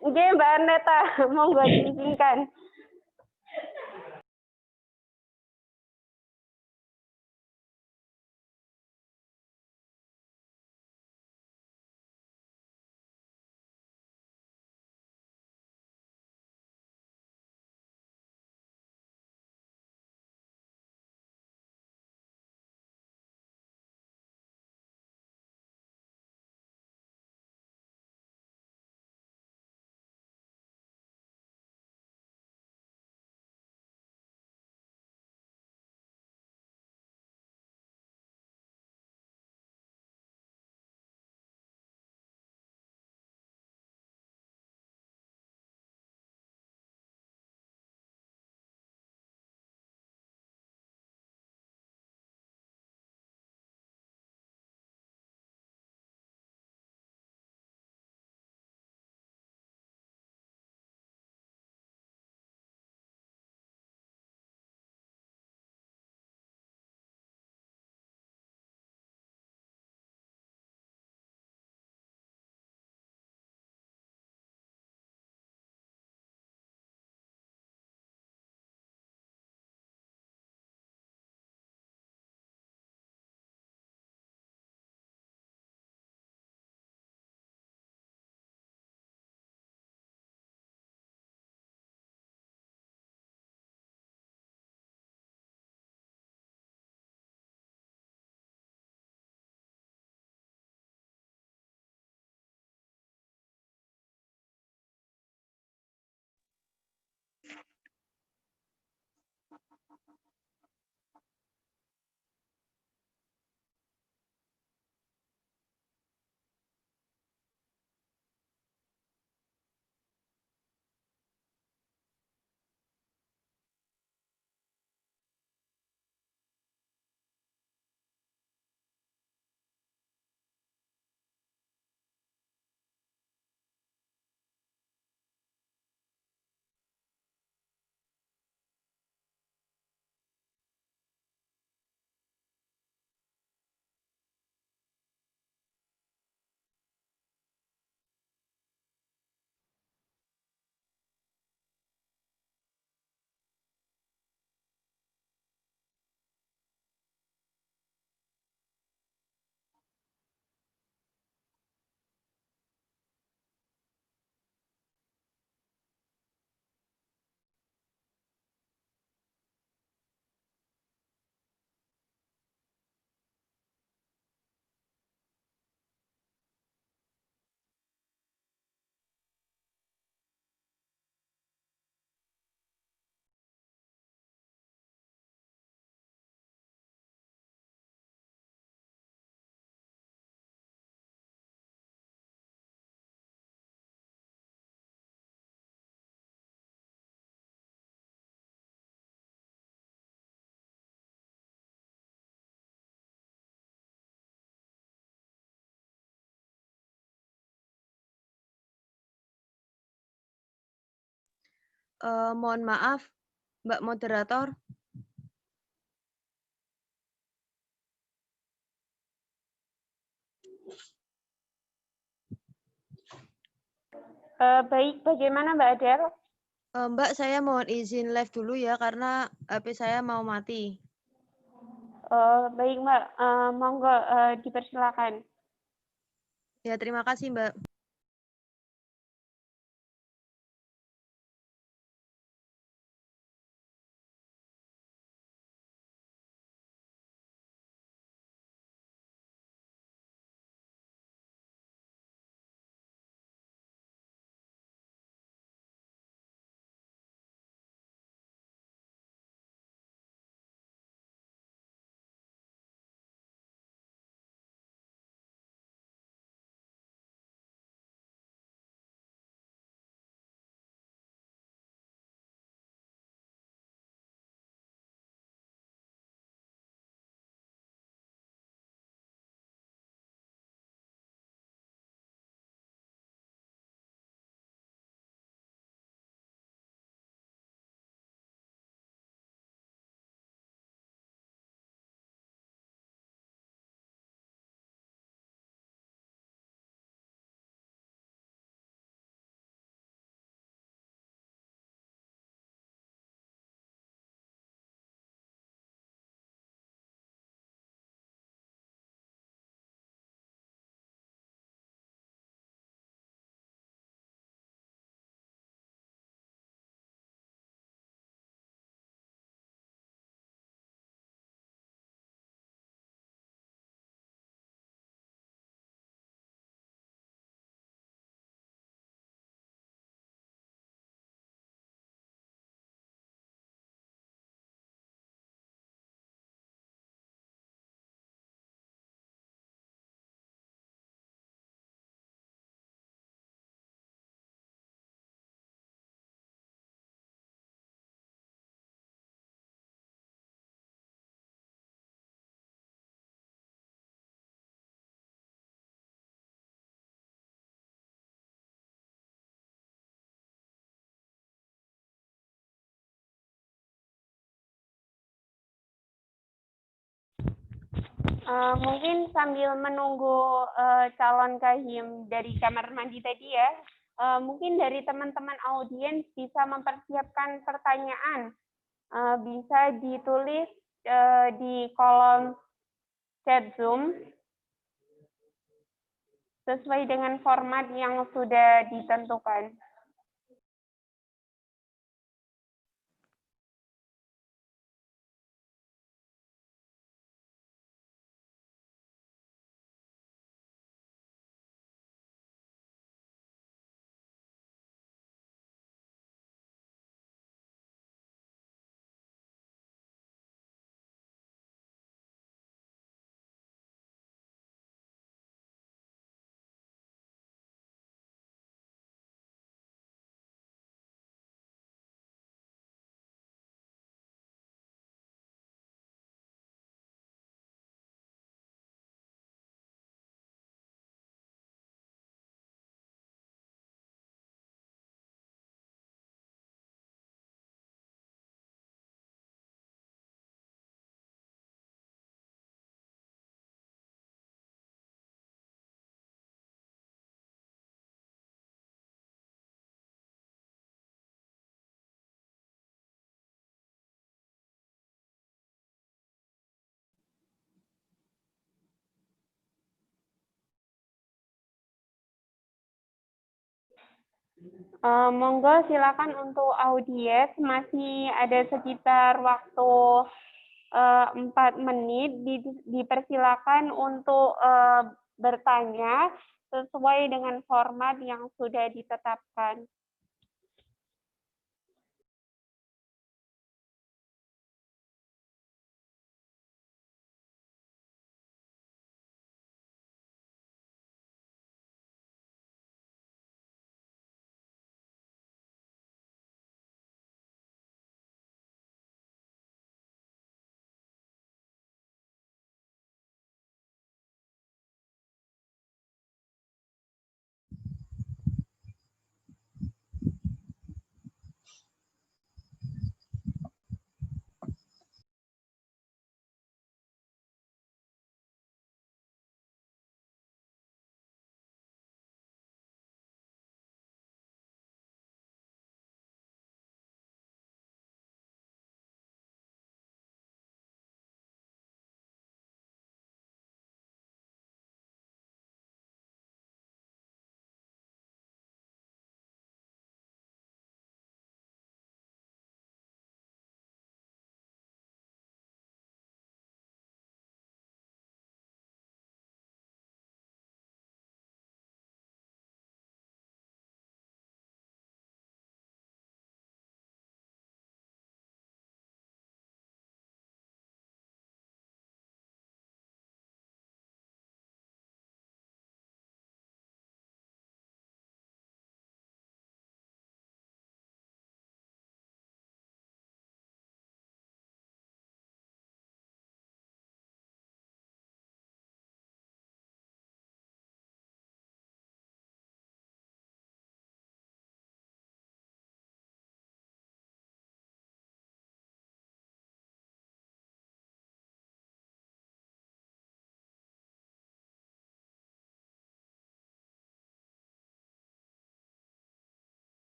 Oke, Mbak Arneta, monggo diizinkan. Mohon maaf, Mbak Moderator. Baik, bagaimana Mbak Adel? Mbak, saya mohon izin live dulu ya, karena HP saya mau mati. Baik Mbak, monggo dipersilakan. Ya, terima kasih Mbak. Mungkin sambil menunggu calon kahim dari kamar mandi tadi ya, mungkin dari teman-teman audiens bisa mempersiapkan pertanyaan, bisa ditulis di kolom chat Zoom sesuai dengan format yang sudah ditentukan. Monggo silakan untuk audiens, masih ada sekitar waktu 4 menit, dipersilakan untuk bertanya sesuai dengan format yang sudah ditetapkan.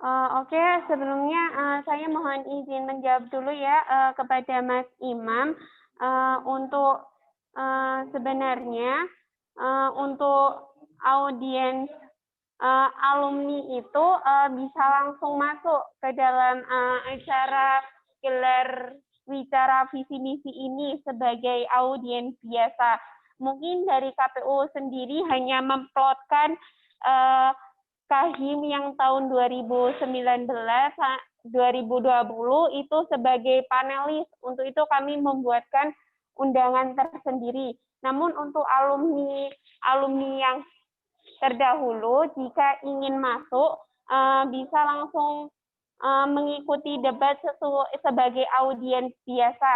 Oke, sebelumnya saya mohon izin menjawab dulu ya kepada Mas Imam. Untuk sebenarnya untuk audiens alumni itu bisa langsung masuk ke dalam acara gelar wicara visi misi ini sebagai audiens biasa. Mungkin dari KPU sendiri hanya memplotkan Kahim yang tahun 2019 2020 itu sebagai panelis. Untuk itu kami membuatkan undangan tersendiri. Namun untuk alumni yang terdahulu jika ingin masuk bisa langsung mengikuti debat sebagai audiens biasa.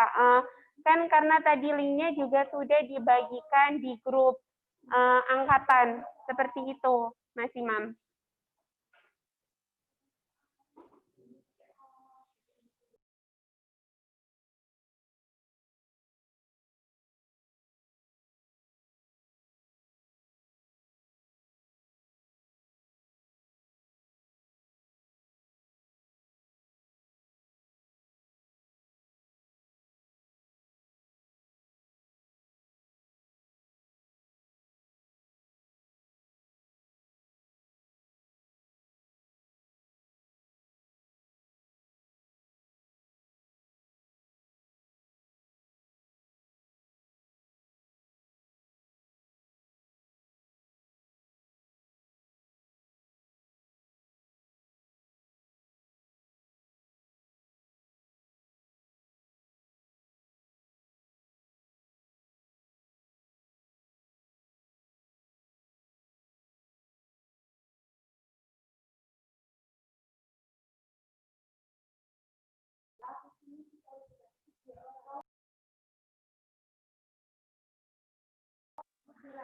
Kan karena tadi linknya juga sudah dibagikan di grup angkatan. Seperti itu, Mas Imam.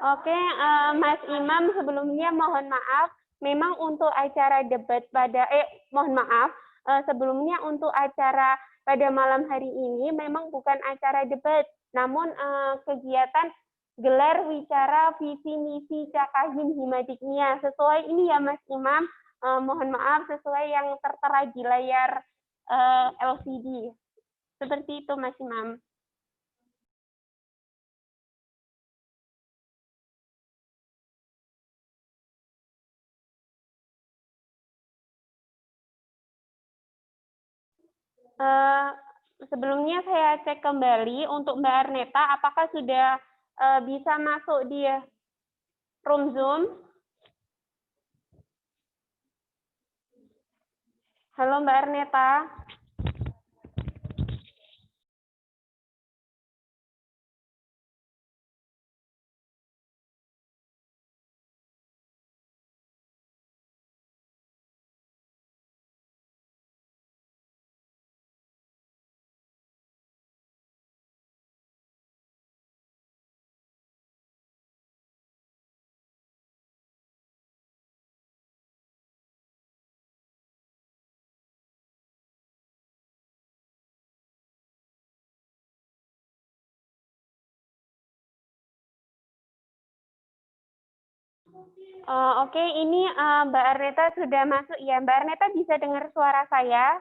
Oke, Mas Imam, sebelumnya mohon maaf, memang untuk acara debat sebelumnya untuk acara pada malam hari ini memang bukan acara debat, namun kegiatan gelar wicara visi misi Cakahim Himadiknia. Sesuai ini ya Mas Imam, mohon maaf sesuai yang tertera di layar LCD. Seperti itu Mas Imam. Sebelumnya saya cek kembali untuk Mbak Arneta, apakah sudah bisa masuk di room Zoom? Halo Mbak Arneta. Oke, ini Mbak Arneta sudah masuk ya. Mbak Arneta bisa dengar suara saya?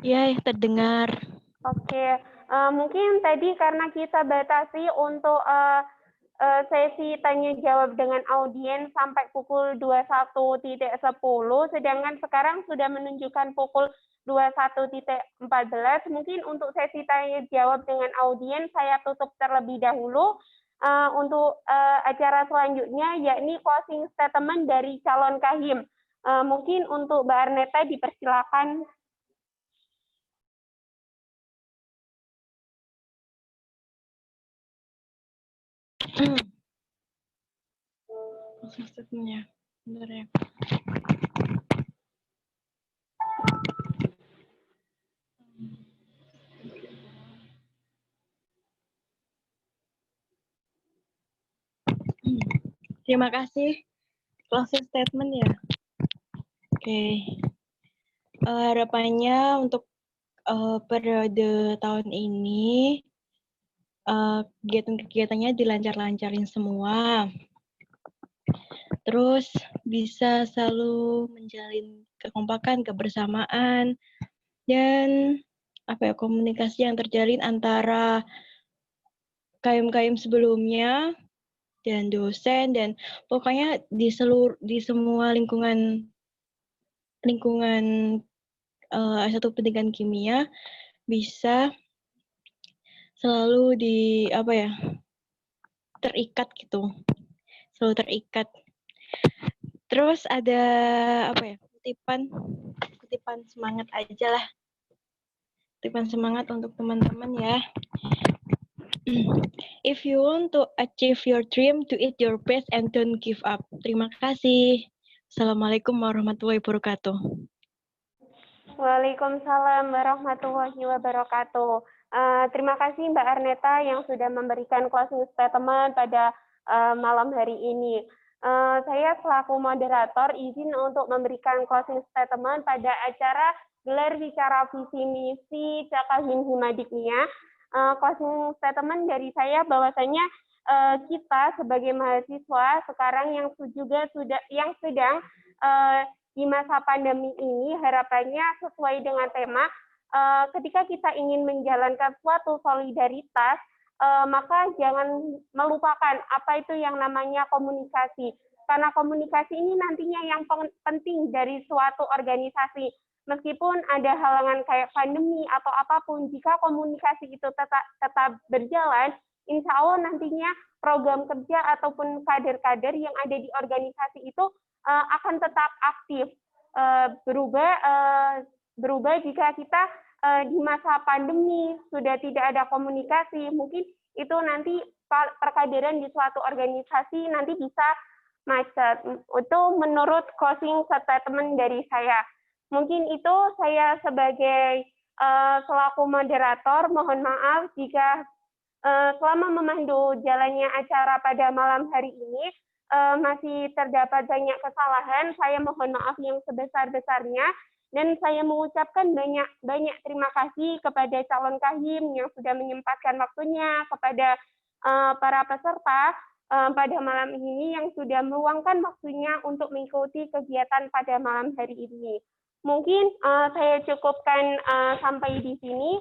Ya, terdengar. Oke, mungkin tadi karena kita batasi untuk sesi tanya jawab dengan audiens sampai pukul 21.10, sedangkan sekarang sudah menunjukkan pukul 21.14. Mungkin untuk sesi tanya jawab dengan audiens saya tutup terlebih dahulu. Untuk acara selanjutnya yakni closing statement dari calon Kahim. Mungkin untuk Mbak Arneta dipersilakan. Maksudnya, bentar ya. Terima kasih. Closing statement ya. Oke. Harapannya untuk periode tahun ini kegiatan-kegiatannya dilancar-lancarin semua. Terus bisa selalu menjalin kekompakan, kebersamaan, dan komunikasi yang terjalin antara KM-KM sebelumnya dan dosen, dan pokoknya di semua lingkungan S1 Pendidikan Kimia bisa selalu terikat gitu, selalu terikat. Terus ada kutipan semangat aja lah, kutipan semangat untuk teman-teman ya. If you want to achieve your dream, do it your best and don't give up. Terima kasih. Assalamualaikum warahmatullahi wabarakatuh. Waalaikumsalam warahmatullahi wabarakatuh. Terima kasih Mbak Arneta yang sudah memberikan closing statement pada malam hari ini. Saya selaku moderator izin untuk memberikan closing statement pada acara gelar bicara visi misi Cakahim Himadikmia. Closing statement dari saya bahwasanya kita sebagai mahasiswa sekarang yang sedang di masa pandemi ini harapannya sesuai dengan tema ketika kita ingin menjalankan suatu solidaritas, maka jangan melupakan apa itu yang namanya komunikasi. Karena komunikasi ini nantinya yang penting dari suatu organisasi. Meskipun ada halangan kayak pandemi atau apapun, jika komunikasi itu tetap berjalan, insya Allah nantinya program kerja ataupun kader-kader yang ada di organisasi itu akan tetap aktif. Berubah jika kita di masa pandemi sudah tidak ada komunikasi, mungkin itu nanti perkaderan di suatu organisasi nanti bisa macet. Itu menurut closing statement dari saya. Mungkin itu saya sebagai selaku moderator, mohon maaf jika selama memandu jalannya acara pada malam hari ini masih terdapat banyak kesalahan. Saya mohon maaf yang sebesar-besarnya. Dan saya mengucapkan banyak terima kasih kepada calon kahim yang sudah menyempatkan waktunya, kepada para peserta pada malam ini yang sudah meluangkan waktunya untuk mengikuti kegiatan pada malam hari ini. Mungkin saya cukupkan sampai di sini.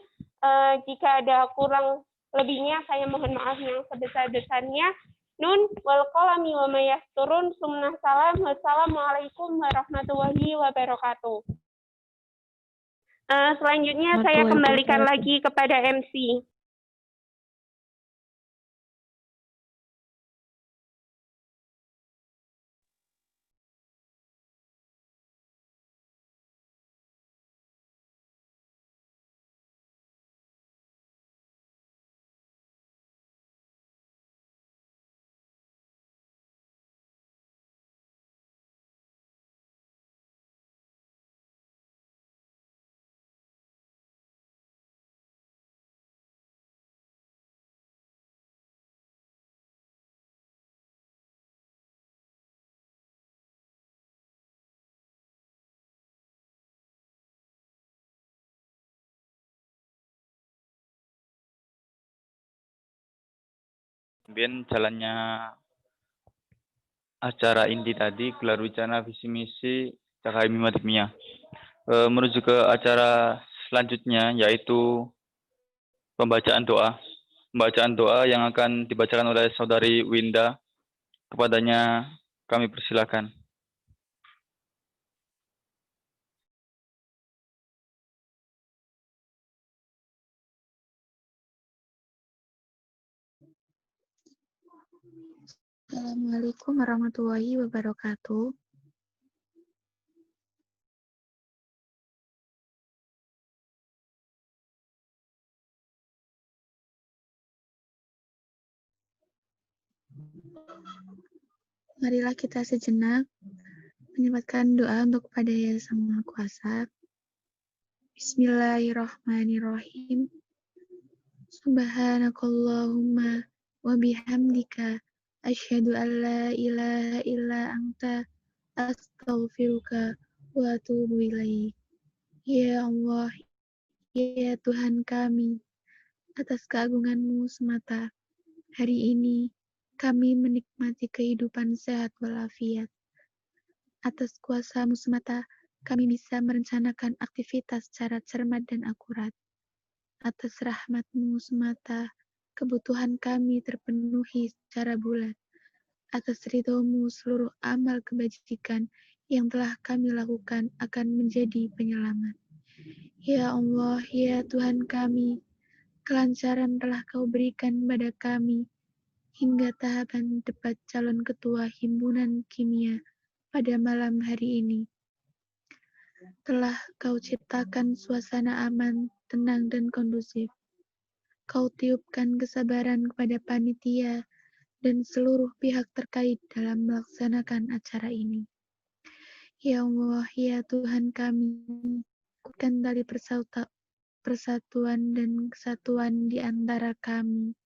Jika ada kurang lebihnya, saya mohon maaf yang sebesar-besarnya. Nun wal qalami wa ma yasturun. Summa salam. Wassalamualaikum warahmatullahi wabarakatuh. Selanjutnya saya kembalikan lagi kepada MC. Kemudian jalannya acara inti tadi, gelar bicara visi misi Cakahim Himadikmia. Menuju ke acara selanjutnya, yaitu pembacaan doa. Pembacaan doa yang akan dibacakan oleh Saudari Winda. Kepadanya kami persilakan. Assalamualaikum warahmatullahi wabarakatuh. Marilah kita sejenak menyempatkan doa untuk kepada Yang Sang Maha Kuasa. Bismillahirrahmanirrahim. Subhanakallahumma wa bihamdika asyhadu an la ilaha illa anta astaghfiruka wa atubu ilaik. Ya Allah, ya Tuhan kami, atas keagungan-Mu semata, hari ini kami menikmati kehidupan sehat walafiat. Atas kuasa-Mu semata, kami bisa merencanakan aktivitas secara cermat dan akurat. Atas rahmat-Mu semata, kebutuhan kami terpenuhi secara bulat. Atas ridho-Mu seluruh amal kebajikan yang telah kami lakukan akan menjadi penyelamat. Ya Allah, ya Tuhan kami, kelancaran telah Kau berikan kepada kami hingga tahapan debat calon ketua Himpunan Kimia pada malam hari ini. Telah Kau ciptakan suasana aman, tenang, dan kondusif. Kau tiupkan kesabaran kepada panitia dan seluruh pihak terkait dalam melaksanakan acara ini. Ya Allah, ya Tuhan kami, kuatkan tali persatuan dan kesatuan di antara kami.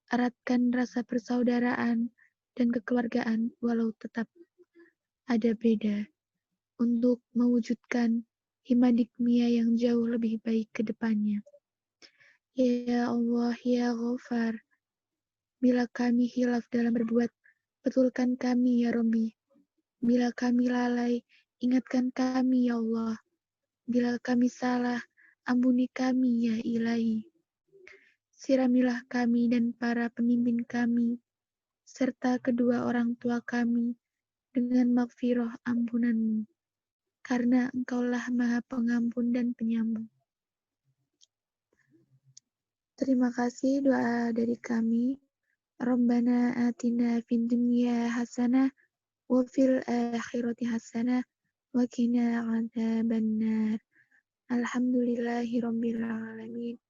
Eratkan rasa persaudaraan dan kekeluargaan walau tetap ada beda untuk mewujudkan himadikmia yang jauh lebih baik ke depannya. Ya Allah, ya Ghafar, bila kami hilaf dalam berbuat, betulkan kami ya Rabbi. Bila kami lalai, ingatkan kami ya Allah. Bila kami salah, ampuni kami ya Ilahi. Siramilah kami dan para pemimpin kami, serta kedua orang tua kami, dengan maghfirah ampunan-Mu, karena Engkaulah Maha Pengampun dan Penyambung. Terima kasih doa dari kami. Rabbana atina fid dunya hasanah wa fil akhirati hasanah wa qina adzabannar. Alhamdulillahirabbil alamin.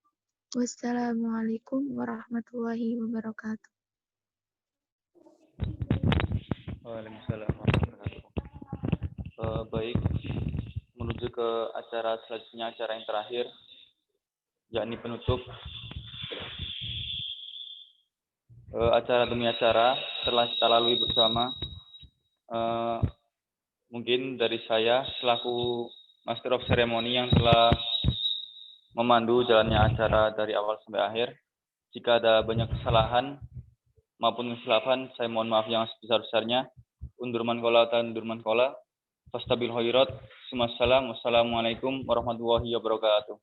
Wassalamualaikum warahmatullahi wabarakatuh. Waalaikumsalam warahmatullahi wabarakatuh. Baik, menuju ke acara selanjutnya, acara yang terakhir, yakni penutup. Acara demi acara telah kita lalui bersama. Mungkin dari saya selaku Master of Ceremony yang telah memandu jalannya acara dari awal sampai akhir. Jika ada banyak kesalahan maupun kesilapan, saya mohon maaf yang sebesar-besarnya. Undur man kola dan undur man kola. Fastabil khairat. Wassalamualaikum warahmatullahi wabarakatuh.